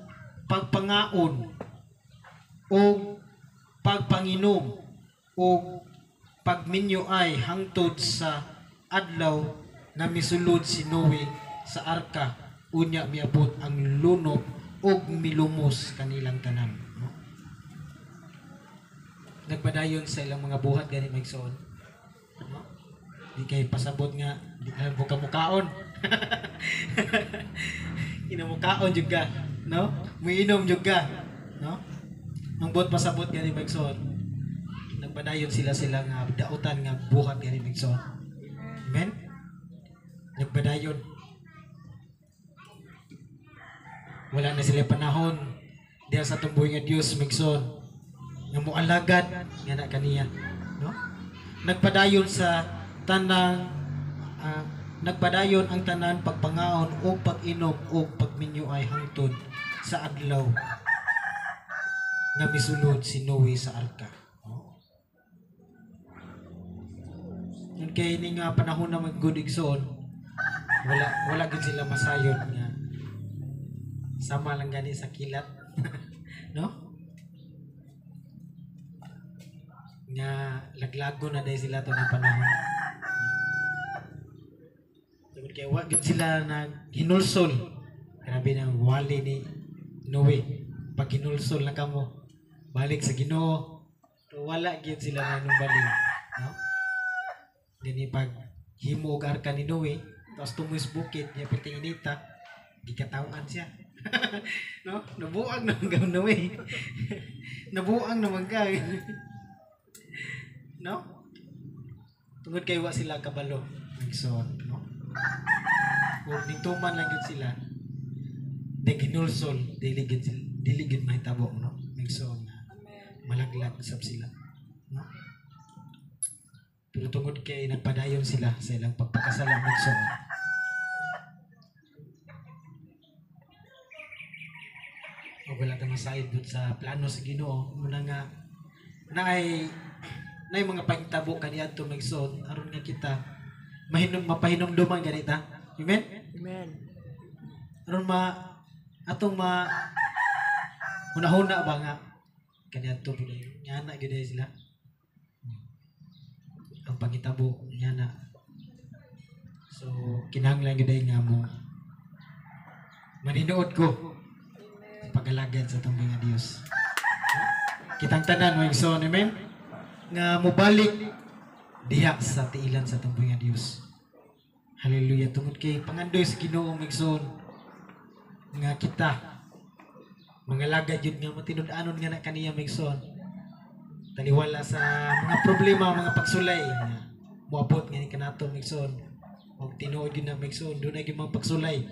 S5: pagpangaon o pagpanginom o pagminyo ay hangtod sa adlaw na misulod si Noe sa arka unya miabot ang lunok og milumos kanilang tanan. No? Nagpadayon sa ilang mga buhat gani magsoon. No? Di kay pasabot nga di alam ko kamukaon. Kinamukaon jud ka, no? Muinom jud ka, no? Ang buot pasabot gani magsoon. Nagpadayon sila nga dautan nga buhat gani magsoon. Amen. Nagpadayon. Wala na sila panahon diya sa tumboy nga Dios migsoon nga moalagad nga na kaniya, no? Nagpadayon sa tanang nagpadayon ang tanan pagpangaon o pag-inom o pagminyo ay hangtod sa adlaw nga misulod si Noe sa arka. Oh. Yun kay ini nga panahon na mag-good igsoon, wala gid sila masayod nga sama lang gani sa kilat. No? Nga laglago na dahil sila to ng panahon. Tungod kay wa gid sila nag hinulsol. Grabe na wali ni Noe. Pag hinulsol na kamo, balik sa Ginoo. Pero wala gid sila na numbaling, no? Dini pag himo og arka ni Noe, tapos tumoy sa bukid, niya piting inita, gikatawan siya. No? Nabuang naman ka Noe. Nabuang naman ka. No? Tungod kay wa sila kabalo. Nagson, no? Kung ningtuman lang gid sila, de ginulsol, diligid mahitabo, no? Nagson, malaglag sab sila, no? Pero tungod kay nagpadayon sila sa ilang pagpakasala nagson. O wala ta masayod dun sa plano sa Ginoo muna nga naay mga pagtabo kaniadto nagson aron nga kita mapahinumduman ganita. Amen.
S2: Amen.
S5: Aron atong hunahuna ba nga kaniadto pud nga na gid sila. Ang pangitabo nya na. So kinahanglan gid nga mo maninuod ko sa pagalagad sa tumbling nga Dios. Kitang tanan mga igsoon, amen. Nga mobalik diha sa tiilan sa tumbling nga Dios. Hallelujah. Tungod kay pangandoy sa Ginoo mga igsoon nga kita mga lagad yun nga matinud-anon nga na kaniya mga igsoon. Taliwala sa mga problema, mga pagsulay nga muabot nga ni kanato mga igsoon. Huwag tinuod yun na mga igsoon. Doon na yung mga pagsulay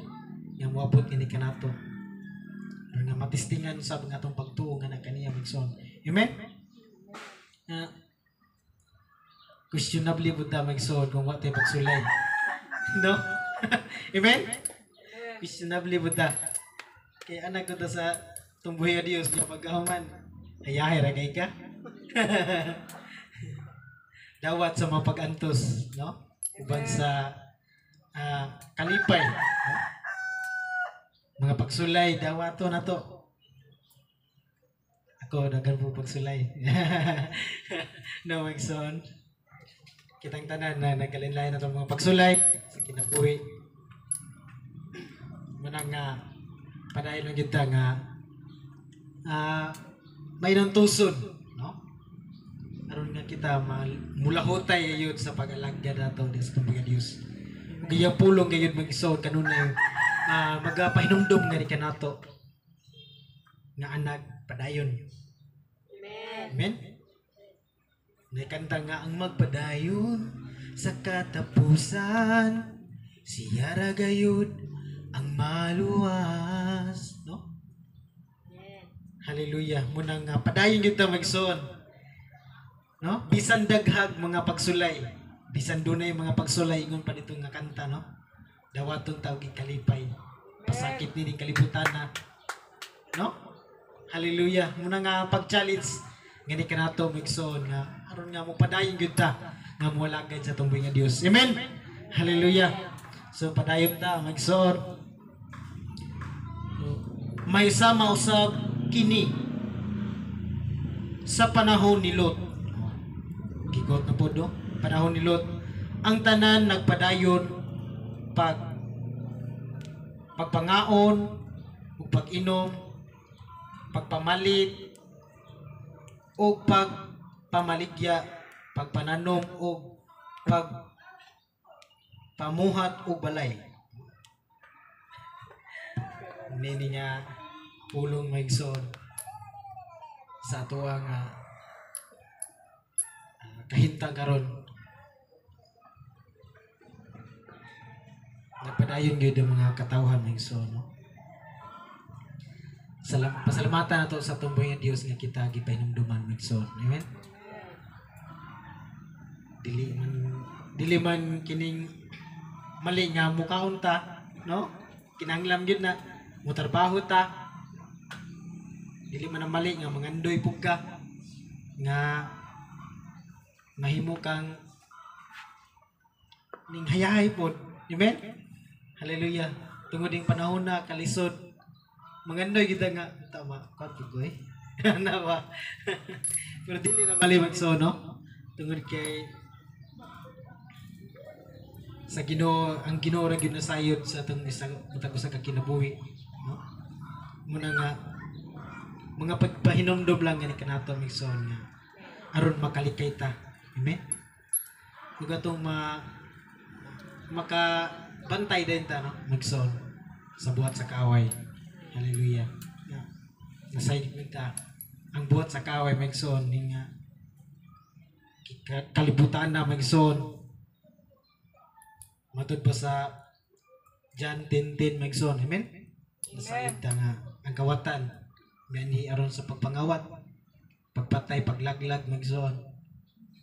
S5: nga muabot nga ni kanato. Nga matistingan sa mga atong pagtuo nga na kaniya mga igsoon. Amen? Questionably po ta mga igsoon kung wala tayo pagsulay. No? Amen? Questionably po ta. Kaya anak ko ta sa tumbuhay a Diyos nga pagkahuman. Ayahe ragay ka. Dawat sa mga pag-antos, no? Uban sa kalipay, no? Mga pagsulay, dawato na to. Ako, dagan po pagsulay. No, my son. Kitang tanan na nagkalinlayan na itong mga pagsulay sa kinabuhi. Manang padayon lang kita nga may nang tuson, no? Aron nga kita mulahotay ayud sa pag-alagad nato sa tumbling nga Dios. Ug iya pulong gayud mag-isod kanunay magapahinumdum nga ni kanato nga anak padayon. Amen. Amen. Naikanta nga ang magpadayon sa katapusan, siya ra gayud ang maluwas, no? Hallelujah. Muna nga padayon gyud ta magson. No? Bisan daghag mga pagsulay, bisan dunay mga pagsulay ingon pa dito nga kanta, no? Dawaton tawag kalipay. Pasakit ni kalibutan na. No? Hallelujah. Muna nga pag-challenge ngani kanato magson nga aron nga mo padayon gyud ta nga molagad sa tumbling nga Dios. Amen. Hallelujah. So padayon ta magson. May sama usab kini sa panahon ni Lot. Gigot na po do. Panahon ni Lot. Ang tanan nagpadayon pagpangaon, pag-inom, pagpamalit, o pagpamaligya, pagpananom, o pagpamuhat o balay. Nini nga pulong maigsoon sa atuang kahintang karon. Nagpadayon gyud ang mga katawhan maigsoon, no? Pasalamatan nato sa tumbling nga Dios nga kita gipahinumduman maigsoon. Amen. Dili man kining mali nga mukaon ta, no? Kinahanglan gyud na mutrabaho ta. Dili man mali nga mangandoy pug ka nga mahimo kang ning hayahay pod. Amen. Hallelujah. Tungod ding panahon na kalisod. Mangandoy kita nga tama kato ko eh. Ana ba? Pero dili na mali magso no. Tungod kay sa Ginoo, ang Ginoo ra gyud nasayod sa atong isang matag usa ka kinabuhi, no? Muna nga mga pagpahinomdom lang nga ni kanato migson nga aron makalikay ta. Amen. Ug atong makabantay din ta no migson sa buhat sa kaaway. Hallelujah. Yeah. Nasayod ta ang buhat sa kaaway migson ning kalibutan na migson. Matod pa sa John 10:10 migson. Amen. Nasayod ta nga ang kawatan gani aron sa pagpangawat, pagpatay, paglaglag migson,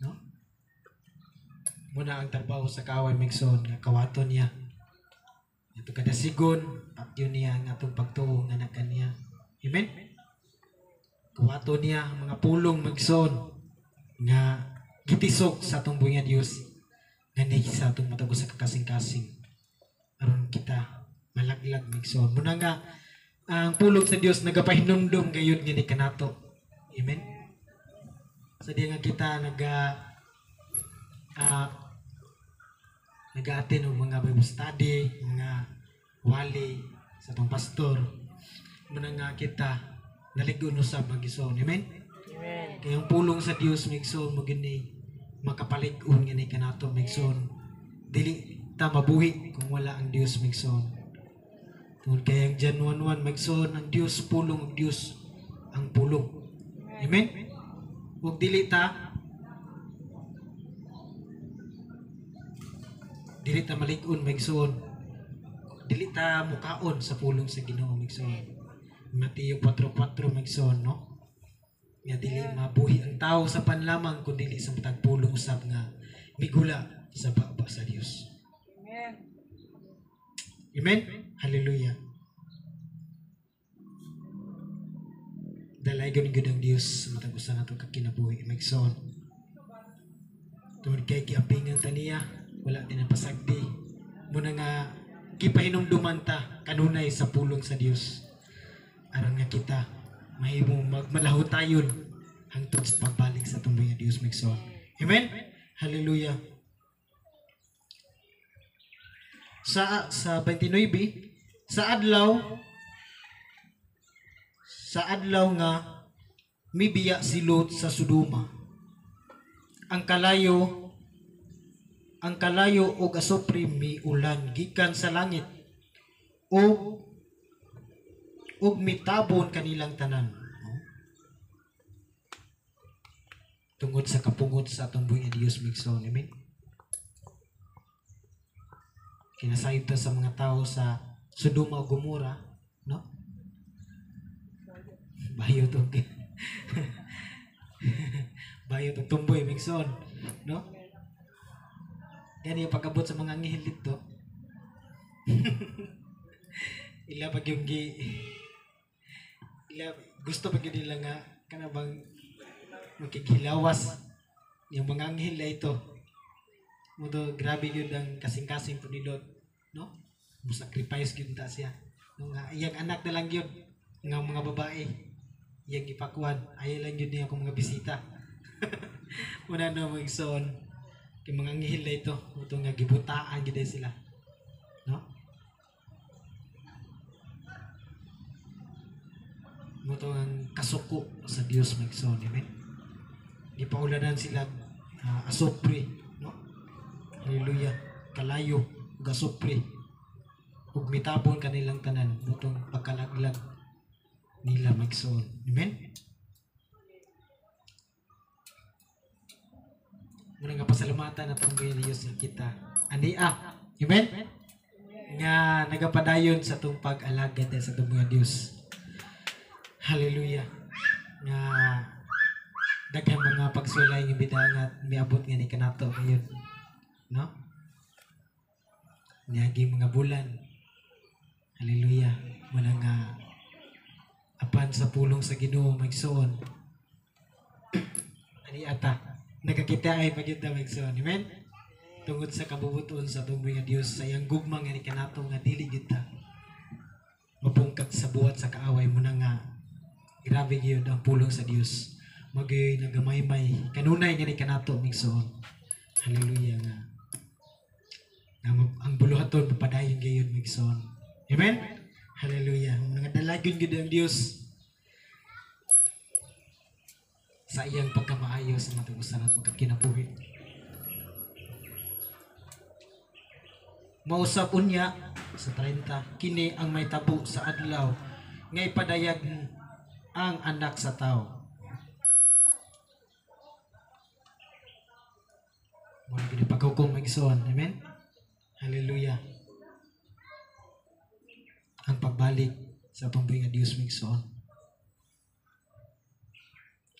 S5: no? Muna ang trabaho sa kaaway migson nga kawaton niya. Ito kada sigon, patyo niya ang atong pagtuo nga na kaniya. Amen. Kawaton niya ang mga pulong migson nga gitisok sa atong buhi nga Dios. Gani sa atong matag sa kakasing-kasing aron kita malaglag migson. Muna nga ang pulong sa Dios nagapahinumdum gayud nga ni kanato. Amen. Sa di nga kita nag-attend og mga Bible study, mga wali sa atong pastor. Muna nga kita naligon usab magison. Amen. Amen. Kaya ang pulong sa Dios migson mo gini makapalig-on nga ni kanato migson. Dili ta mabuhi kung wala ang Dios migson. Tungkol kaya ang John 1:1 migson ang Dios pulong, ang Dios ang pulong. Amen. Ug dili ta malig-on migson. Dili ta mukaon sa pulong sa Ginoo migson. Mateo 4:4 migson, no? Nga dili mabuhi ang tao sa panlamang kun dili sa matag pulong usab nga migula sa baba sa Dios. Amen. Amen. Hallelujah. Dalay gud ang Dios sa matag usa nato ka kinabuhi migson. Tungod kay giapingan ta niya, wala din pasagdi. Muna nga gipahinumduman ta kanunay sa pulong sa Dios. Aron nga kita mahimong magmalahutayon hangtod sa pagbalik sa atong buhi nga Dios migson. Amen. Hallelujah. Sa 29 sa adlaw nga mibiya si Lot sa Sodoma. Ang kalayo og asopri miulan gikan sa langit og mitabon kanilang tanan. Tungod sa kapungod sa atong buhi nga Dios migson. Amen. Kinasayod ta sa mga tao sa Sodoma o Gomora, no? Bayo to. Bayo to tumboy migson, no? Yan yung pagabot sa mga anghel dito. Ila pag yung gusto pag yun nila nga kanabang makikilawas yung mga anghel na ito. Mudo grabe yun ang kasing-kasing po ni Lot, no? Musacrifice yun ta siya. Nga iyang anak na lang yun, nga mga babae, iyang ipakuan, ayaw lang yun niya akong mga bisita. Muna na magson, yung mga anghel na ito, mudo nga gibutaan yun sila, no? Mudo ang kasuko sa Diyos magson, amen? Gipaulanan sila asopre, no? Hallelujah. Kalayo, gasopre. Ug mitabon kanilang tanan mutong pagkalaglag nila magsoon. Amen. Muna nga pasalamatan na itong gaya Diyos ng kita. Ania. Amen. Nga nagapadayon sa itong pag-alagad sa itong mga Diyos. Hallelujah. Nga daghang mga pagsulay ng bidang at miabot nga ni kanato ngayon. No? Niyagi mga bulan. Hallelujah. Muna nga apan sa pulong sa Ginoo magsuon. Ani ata. Nagakita ay pagita magsuon. Amen? tungod sa kabubuton sa tubig nga Dios sa iyang gugma nga ni kanato nga dili kita mapungkat sa buhat sa kaaway mo na nga grabe gyud ang pulong sa Dios magay nagamaymay kanunay nga ni kanato migsoon. Hallelujah nga ang buluhaton papadayon gyud migsoon. Amen. Hallelujah. Mga dalagon gyud ang Dios sa iyang pagkamaayo sa matag usa at pagkakinabuhi. Mausap unya sa 30 kini ang may tabo sa adlaw nga ipadayag ang anak sa tao. Wala gid paghukom magsuon. Amen. Hallelujah. Ang pagbalik sa pambuhi nga Dios migsoon.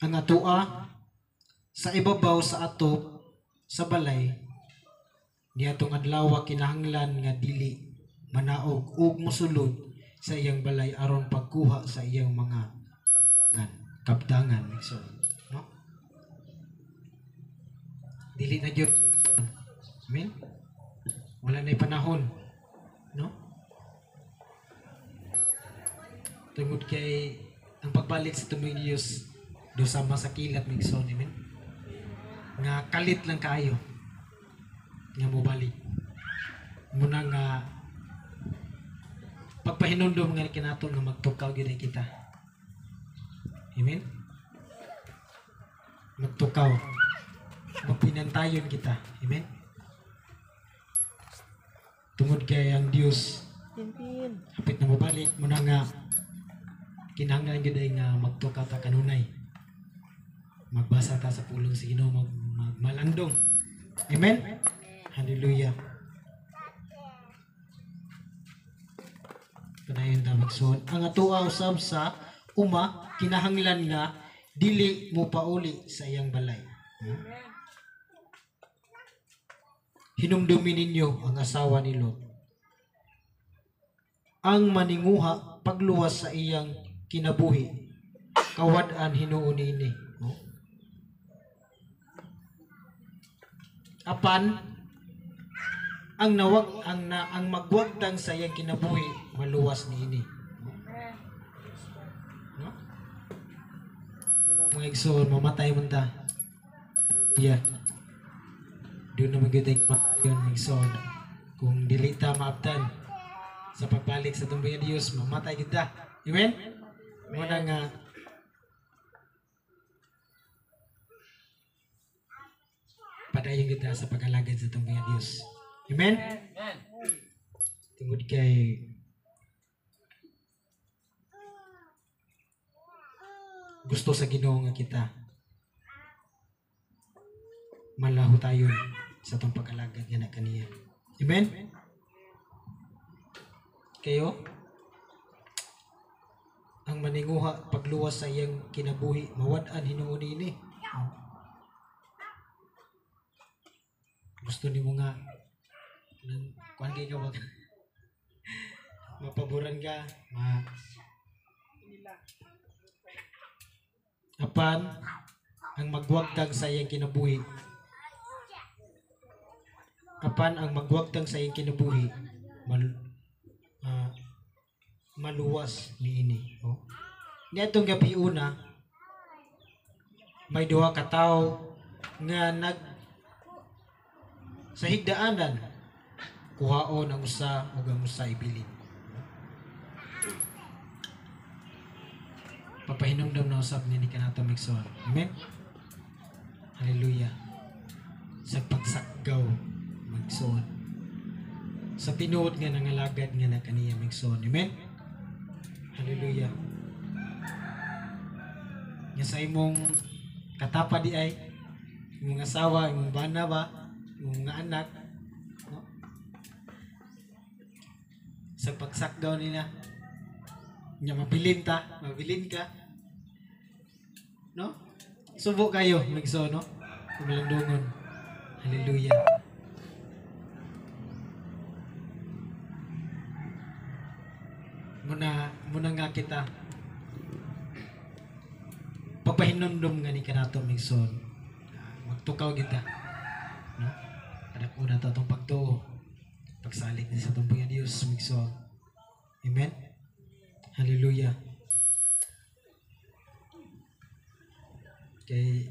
S5: Ang atoa sa ibabaw sa atop sa balay niadtong adlaw kinahanglan nga dili manaog ug mosulod sa iyang balay aron pagkuha sa iyang mga kapdangan migsoon, no? Dili na gyud. Amen. Wala na panahon, no? Tungod kay ang pagbalik sa tuming Dios do sama sa kilat migsoon, amen. Nga kalit lang kaayo nga mobalik muna nga pagpahinumdum nga kinato nga magtukaw gyud kita. Amen. Magtukaw magpinantayon kita. Amen. Tungod kay ang Dios hapit na mobalik muna nga kinahanglan gyud nga magtukaw ta kanunay. Magbasa ta sa pulong sa Ginoo magmalandong. Amen. Hallelujah. Padayon ta magsuon. Ang atoa usab sa uma kinahanglan nga dili mo pauli sa iyang balay. Hinumdumin ninyo ang asawa ni Lot. Ang maninguha pagluwas sa iyang kinabuhi kawad-an hinuon niini. Apan ang magwagtang sa iyang kinabuhi maluwas niini. No? Mga igsoon mamatay man ta. Yeah. Doon na magyutay matayon mga igsoon. Kung dili ta maabtan sa pagbalik sa tumbay nga Dios mamatay kita. Amen. Muna nga padayon kita sa pag-alagad sa tumbay nga Dios. Amen? Tungod kay gusto sa Ginoo nga kita malaho tayo sa itong pag-alagad nga na kaniya. Amen? Kayo ang maninguha pagluwas sa iyang kinabuhi mawad-an hinuon niini. Gusto ni mo nga kuan kay ka wag mapaboran ka apan ang magwagtang sa iyang kinabuhi maluwas niini. Niadtong gabi una may duha ka tawo nga sa higdaanan kuhaon ang usa ug ang usa ibilin. Papahinumdum na usab ni kanato migsoon. Amen. Hallelujah. Sa pagsakgaw migsoon. Sa tinuod nga nangalagad nga na kaniya migsoon. Amen. Hallelujah. Nga sa imong katapa di ay imong asawa, imong bana ba, imong nga anak, no? Sa pagsakdaw nila nya mabilin ka, no? Subo kayo migso, no? Kumalandungon. Hallelujah. Muna nga kita pagpahinumdum nga ni kanato migson magtukaw kita, no? Kada una ta atong pagtuo pagsalig ni sa tumbong nga Dios migsoon. Amen. Hallelujah. Kay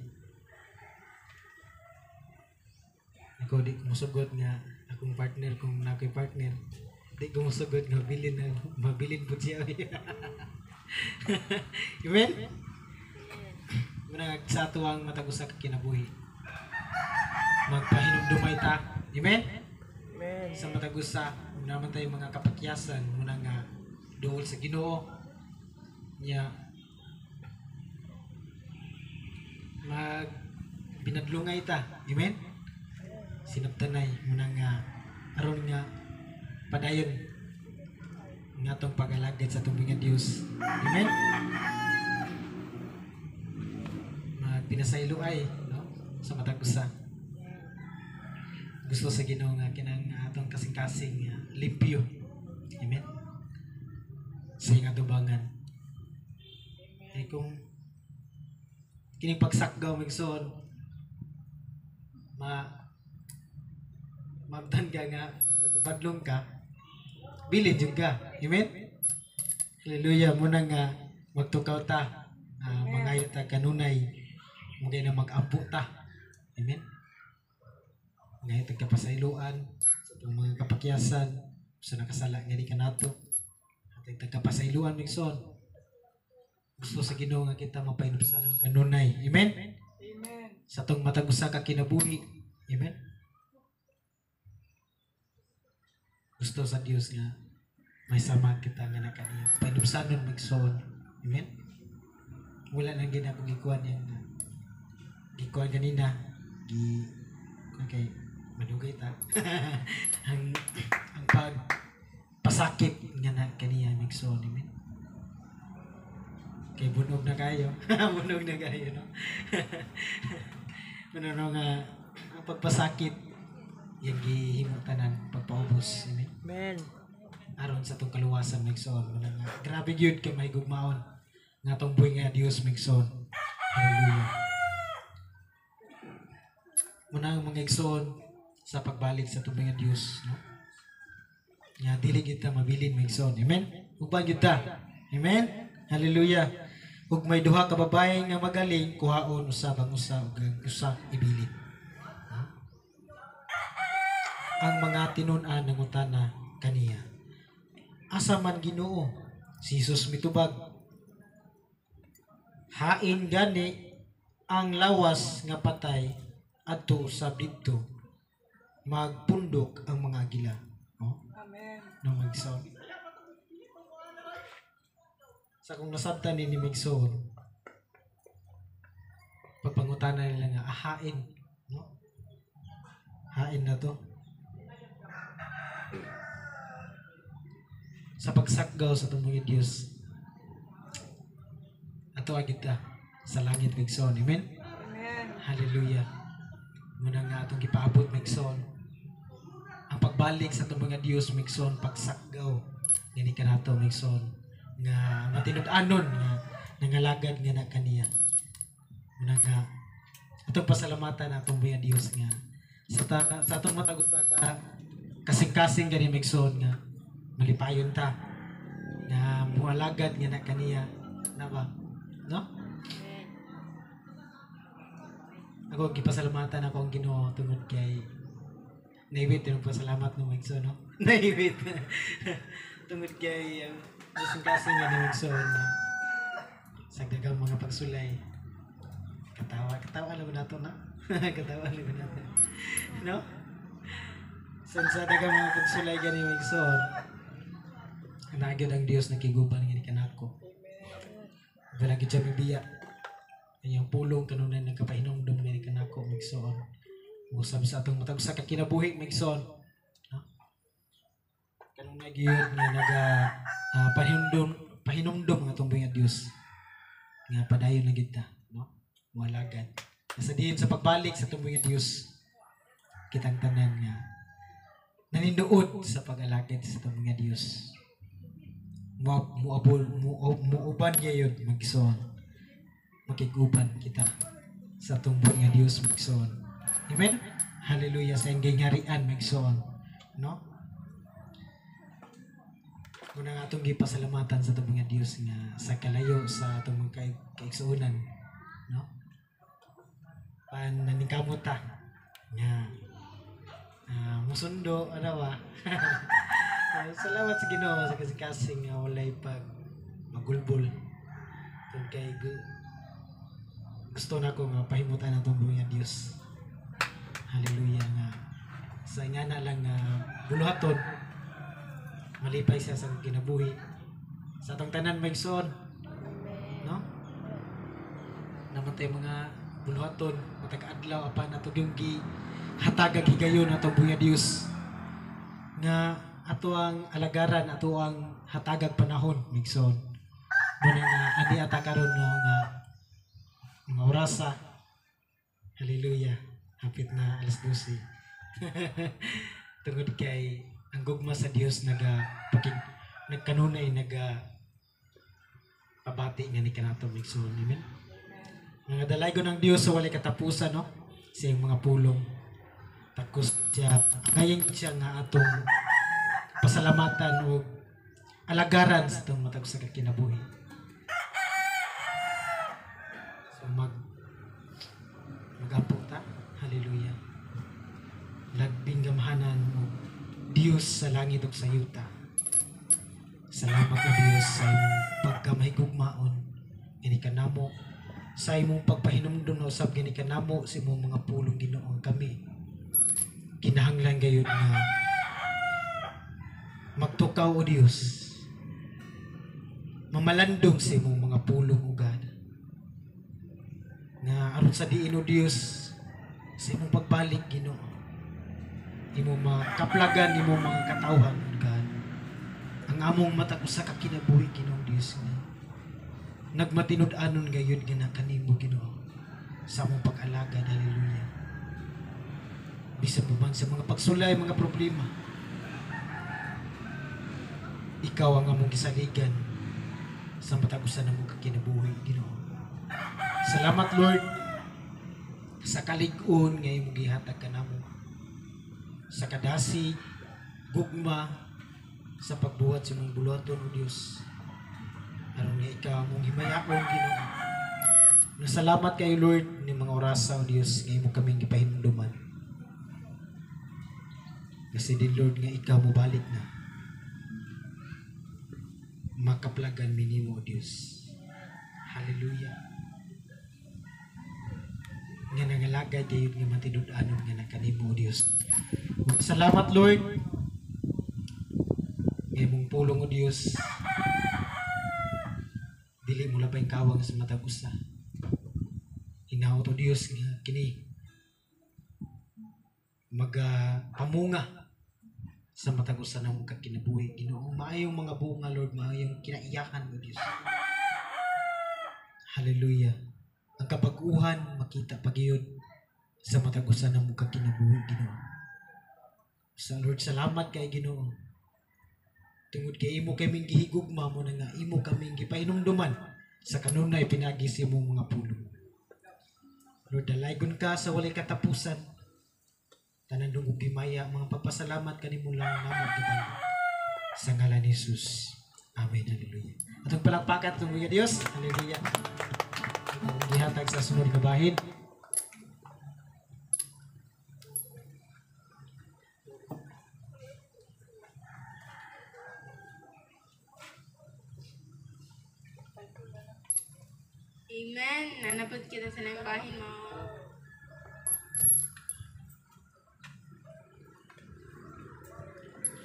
S5: ako di ko musugot nga akong partner kung nakoy partner di ko musugot nga mabilin po siya. Amen. Muna sa tuwang matag usa ka kinabuhi magpahinumdumay ta. Amen. Sa matag usa naman tayo mga kapakyasan muna nga duol sa Ginoo nya mag binadlungay ta. Amen. Sinabtanay muna nga aron nga padayon nga tong pag-alagad sa tubig nga Dios. Amen. Pinasaylo ay no sa matag usa. Gusto sa Ginoo nga kinang atong kasing-kasing limpyo. Amen. Sa nga dubangan. Ay kung kining pagsakgaw migsoon mabdan ka nga padlong ka bilid jud ka. Amen. Hallelujah. Muna nga magtukaw ta mangayo ta kanunay mugay na mag-ampo ta. Amen. Ngayon tagkapasayloan sa itong mga kapakyasan sa nakasala nga di ka nato at tagkapasayloan migsoon gusto sa Ginoo nga kita mapainusan ng kanunay. Amen.
S3: Amen.
S5: Sa itong matag usa ka kinabuhi. Amen. Gusto sa Dios nga may sama kita nga nakaniya painusanon migsoon. Amen. Wala nang ginakong gikuan yung gikuan kanina kay madugay ta ang pagpasakit nga na kaniya migsoon. Amen. Kay bunog na kayo. Bunog na kayo, no? Ano nga ang pagpasakit yung gihimutanan pagpaubos. Amen.
S2: Amen.
S5: Aron sa itong kaluwasan migsoon. Nga grabe yun kay may gugmaon nga itong buhay nga Diyos migsoon. Hallelujah. Muna ang mga igsoon sa pagbalik sa tubig ng Diyos, no? Nga dili kita mabilin migsoon. Amen. Ugban kita. Amen. Hallelujah. Ug may duha ka babae nga magaling kuhaon usab ang usa ug usa ibilin. Ang mga tinun-an nangutana kaniya. Asa man Ginoo? Si Jesus mitubag. Hain gani ang lawas nga patay adto usab didto magpundok ang mga agila. No?
S3: Amen.
S5: No magsoon. Sa kung nasabtan ni Migsoon, pagpangutana nila nga hain, no? Hain na to. Sa pagsakgaw sa tumungin Diyos, ato agita sa langit Migsoon. Amen?
S3: Amen.
S5: Hallelujah. Muna nga atong gipaabot Migsoon. Ang pagbalik sa tumungin Diyos Migsoon, pagsakgaw, gani ka nato Migsoon. Nga matinud-anon nga nangalagad nga na kaniya. Muna nga atong pasalamatan atong buya Dios nga sa atong matag usa ka kasing-kasing gani Migsoon nga malipayon ta nga mualagad nga na kaniya na ba, no? Ako gipasalamatan ako ang Ginoo tungod kay naibit yung pasalamat ng Migsoon, no? Naibit tungod kay kasing-kasing nga ni Migsoon sa dagang mga pagsulay. Katawa naman nato na. Katawa naman nato. No? Sa dagang mga pagsulay gani Migsoon, nagad ang Dios nakiguban nga ni kanako. Wala gid siya bibiya. Ang pulong kanunay nagkapahinumdum nga ni kanako Migsoon. Usab sa atong matag sa kinabuhi Migsoon. No? Kanunay gyud nga naga pahinumdum nga atong buhi nga Dios. Nga padayon na gid ta, no? Mualagad. Sa diin sa pagbalik sa atong buhi nga Dios, kitang tanan nga naninduot sa pag-alagad sa atong buhi nga Dios. Muuban gyud Migsoon. Makiguban kita sa atong buhi nga Dios Migsoon. Amen. Hallelujah sa iyang gingharian magsoon, no? Muna nga atong gipasalamatan sa atong mga Dios nga sa kalayo sa atong mga kaigsuonan, no? Naningkamot ta nga musundo ano ba? Salamat sa Ginoo sa kasing nga walay pag magulbol. Tungod kay gusto na ko nga pahimutan atong buhay nga Dios. Hallelujah nga sa ingana lang nga buluhaton malipay siya sa kinabuhi sa atong tanan maigsoon, no? Naman tayo mga buluhaton matag adlaw apan ato yung hatagag higayon atong buhay nga Dios nga ato ang alagaran ato ang hatagag panahon maigsoon. Muna nga ani ata karon no nga mga orasa. Hallelujah. Hapit na alas 12. Tungod kay ang gugma sa Dios nagkanunay pabati nga ni kanato migsoon. Amen. Mga dalaygon ng Dios sa walay katapusan, no? Sa iyang mga pulong. Takos siya kayang siya nga atong pasalamatan o alagaran sa itong matag sa kinabuhi. So mag-ampong ta. Hallelujah. Lagbing gamahanan mo Dios sa langit ug sa yuta. Salamat o Dios sa imong pagkamahigugmaon gani kanamo sa imong pagpahinumdum usab gani kanamo sa imong mga pulong Ginoo kami. Kinahanglan gayud nga magtukaw o Dios. Mamalandong sa imong mga pulong ugad. Nga aron sa diin o Dios sa imong pagbalik Ginoo, imong mga kaplagan, imong mga katawhan God, ang among matag usa ka kinabuhi Ginoo Dios nga nagmatinud-anon gayud nga kanimo Ginoo sa among pag-alagad. Hallelujah. Bisan pa man sa mga pagsulay, mga problema, ikaw ang among gisaligan sa matag usa namong kinabuhi Ginoo. Salamat Lord sa kalig-on nga imong gihatag kanamo, sa kadasi, gugma, sa pagbuhat sa imong buluhaton o Dios. Aron nga ikaw mong himayaon Ginoo. Nasalamat kayo Lord ni mga orasa o Dios nga imo kaming gipahinumduman. Kasi din Lord nga ikaw mo balik na. Makaplagan minimo o Dios. Hallelujah. Nga nangalagay kayo nga matinud-anon nga nagkanimo o Dios. Salamat Lord nga imong pulong o Dios. Dili mo labay kawang sa matag usa. Hinaot o Dios nga kini pamunga sa matag usa nang kinabuhi Ginoo. Maayong mga bunga Lord, maayong kinaiyakan o Dios. Hallelujah. Ang kabaguhan makita pagiyod sa matag usa nang kinabuhi Ginoo. Sa Lord, salamat kay Ginoo. Tungod kay imo kaming gihigugma mo na nga imo kaming gipahinumduman sa kanunay pinagi sa imong mga pulong. Lord, dalaygon ka sa walay katapusan. Tanan dungog gimaya mga pagpasalamat kanimo lang namo gibalo. Sa ngalan ni Jesus. Amen. Hallelujah. Atong palakpakan tong mga Dios. Hallelujah. Gihatag sa sunod nga bahin.
S6: Amen. Nanapod kita sa nang bahin mo.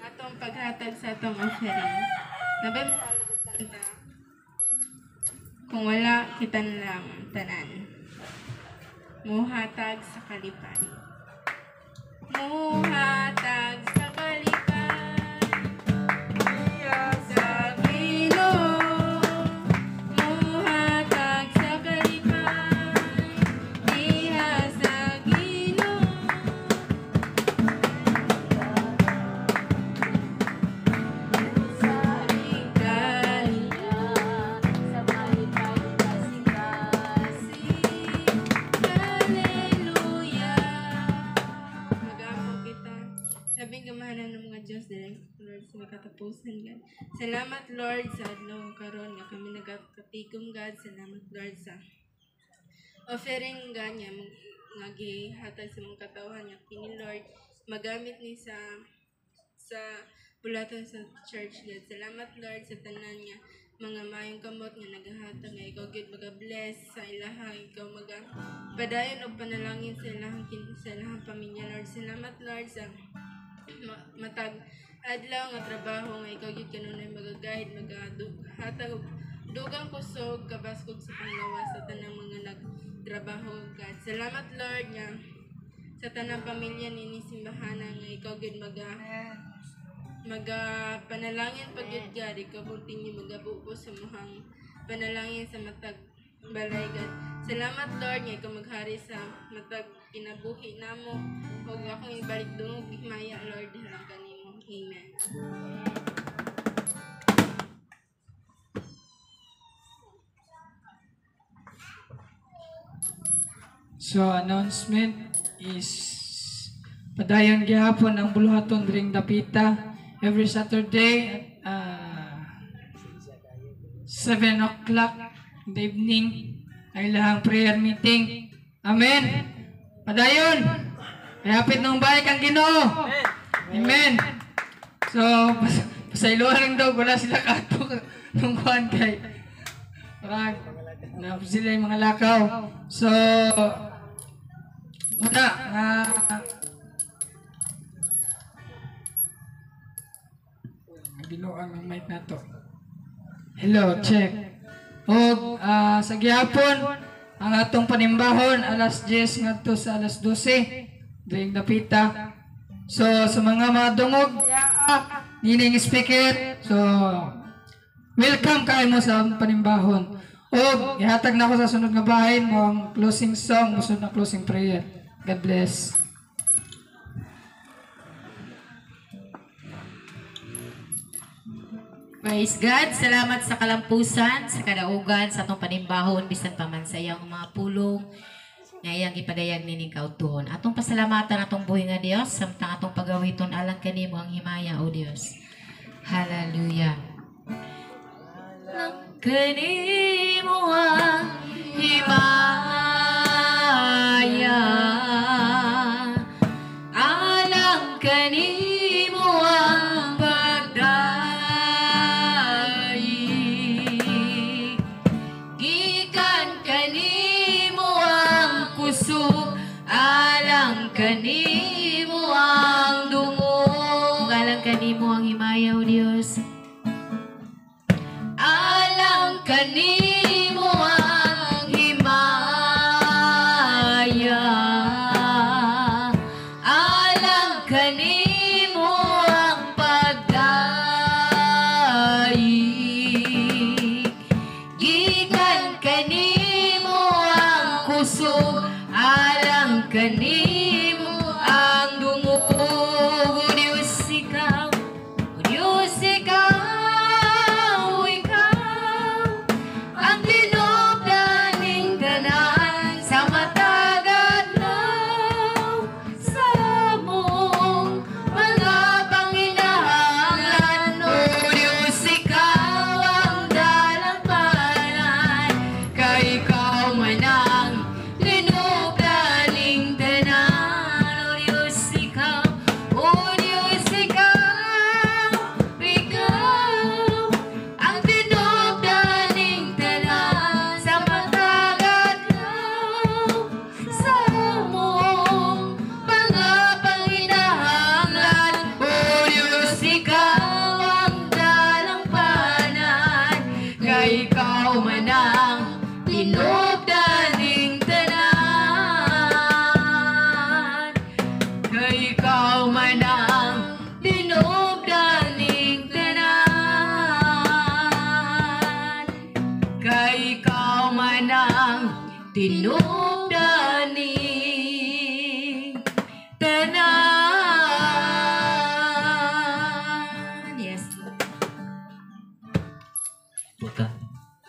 S6: Atong paghatag sa atong offering. Nabay kita. Kung wala, kita na lang tanan. Muhatag sa kalipay. Muhatag sa kalipay. Sa Ginoo. Muhatag sa kalipay. Diha sa Ginoo. Sa Italia. Sa kalipay kasing-kasing. Hallelujah. Diyos, Lord, sa makatapusan, God. Salamat, Lord, sa adlaw karon nga kami nagkatigom, God. Salamat, Lord, sa offering, God, nga gihatag sa mga katawan niya. Kini, Lord, magamit ni sa bulaton sa church, God. Salamat, Lord, sa tanan niya. Mga mayong kamot nga naghahatag nga ikaw gid maga-bless sa ilaha, ikaw padayon og panalangin sa ilahang pamilya, Lord. Salamat, Lord, sa matag adlaw nga trabaho nga ikaw gid kanunay maga-guide, hatag og dugang kusog kabaskog sa panglawas sa tanang mga nagtrabaho, God. Salamat, Lord, nga sa tanang pamilya nini simbahanan nga ikaw gid panalangin pag yun, God. Ikaw continue magabuo sa muhang panalangin sa matag balay, God. Salamat, Lord, nga ikaw maghari sa matag kinabuhi namo o akong ibalik dungog himaya, Lord, halang kanimo. Amen.
S3: So, announcement is padayon gihapon ang buluhaton ring dapita every Saturday at 7 o'clock in the evening ay lahang prayer meeting. Amen. Padayon. Kayapit ng balik ang Ginoo. Amen. So, pasailuhan lang daw, wala sila kato nung kuhan kay parang na sila yung mga lakaw. So, una, ginuang ang mic na to. Hello, check. O, sa gihapon, ang atong panimbahon, alas 10 ngadto sa alas 12, during dapita. So, sa mga madungog, nining speaker, so, welcome kayo mo sa panimbahon. O, ihatag na ako sa sunod nga bahay mo ang closing song, musunod na closing prayer. God bless.
S1: Praise God. Salamat sa kalampusan, sa kadaugan, sa atong panimbahon, bisan pa man sa iyang mga pulong, ngayang ipadayag nining kautuhon. Atong pasalamatan atong buhi nga Dios, samtang atong pagawiton alang kanimo ang himaya, O Dios. Hallelujah. Alang kanimo ang himaya, alang kanimo ang pagdaig, gikan kanimo ang kusog, alang kanimo ang dungog, alang kanimo ang himaya, O Dios. Alang kanimo ang himaya, alang kanimo ang pagdaig, gikan kanimo ang kusog, alang kanimo ang dungog. O Diyos, ikaw, O Diyos, ikaw, ang tinubdaning tanan sa matag adlaw, sa mong mga panginahanglan. O Diyos, ikaw ang dalampanan, kay ikaw man ang tinubdaning tanan. O Diyos, ikaw, O Diyos, ikaw, ikaw ang tinubdaning tanan sa matag adlaw, sa mong mga panginahanglan. O Diyos, ikaw ang dalampanan, kay ikaw man ang tinubdaning tanan, kay ikaw man ang tinubdaning tanan, kay ikaw man ang tinubdaning tanan. Yes, Lord.
S4: Puta,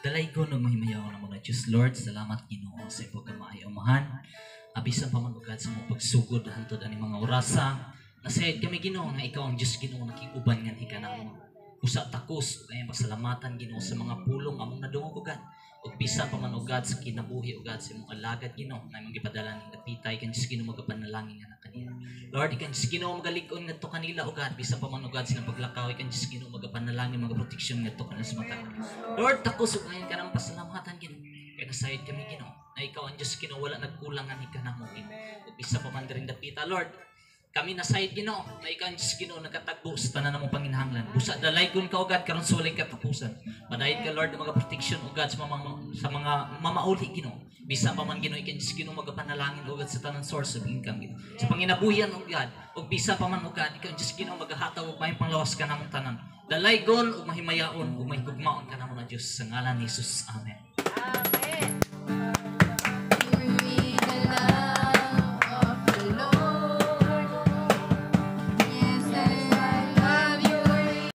S4: dalay ko ng mahimayaw ng mga Diyos, Lord. Salamat, Ginoo, sa iyong pagkamaayomahan. Abisan pa magugad sa mga pagsugod hantod ani mga orasa Nasayad kami Ginoo nga ikaw ang Dios Ginoo nakikuban nga ni kanamo. Usa takos ay pasalamatan Ginoo sa mga pulong among nadungog ugad. Ug bisan pa man ugad sa kinabuhi ugad sa imong alagad Ginoo na imong gipadala ning dapitay kan Dios Ginoo magapanalangin nga na kanila. Lord, ikan Dios Ginoo magalig-on ngadto kanila ugad bisan pa man ugad silang paglakaw ikan Dios Ginoo magapanalangin magaproteksyon ngadto kanila sa mata. Lord, takos ug ayon ka nang pasalamatan Ginoo. Kaya nasayod kami Ginoo na ikaw ang Dios Ginoo wala nagkulang nga ni kanamo Ginoo. Ug bisan pa man diring dapita Lord, kami nasayod Ginoo na ikaw ang Diyos Ginoo nagkatagbo sa tanan namong panginahanglan. Busa dalaygon ka ugad karon sa walay katapusan. Padayad ka Lord ng mga protection ugad sa mga mamauli Ginoo. Bisa pa man Ginoo ikaw Diyos Ginoo magapanalangin ugad sa tanan source of income Ginoo. Sa panginabuhian ugad ug bisa pa man ugad ikaw Diyos Ginoo magahataw og may panglawas ka namong tanan. Dalaygon ug mahimayaon ug mahigugmaon ka namon na Dios sa ngalan ni Jesus. Amen.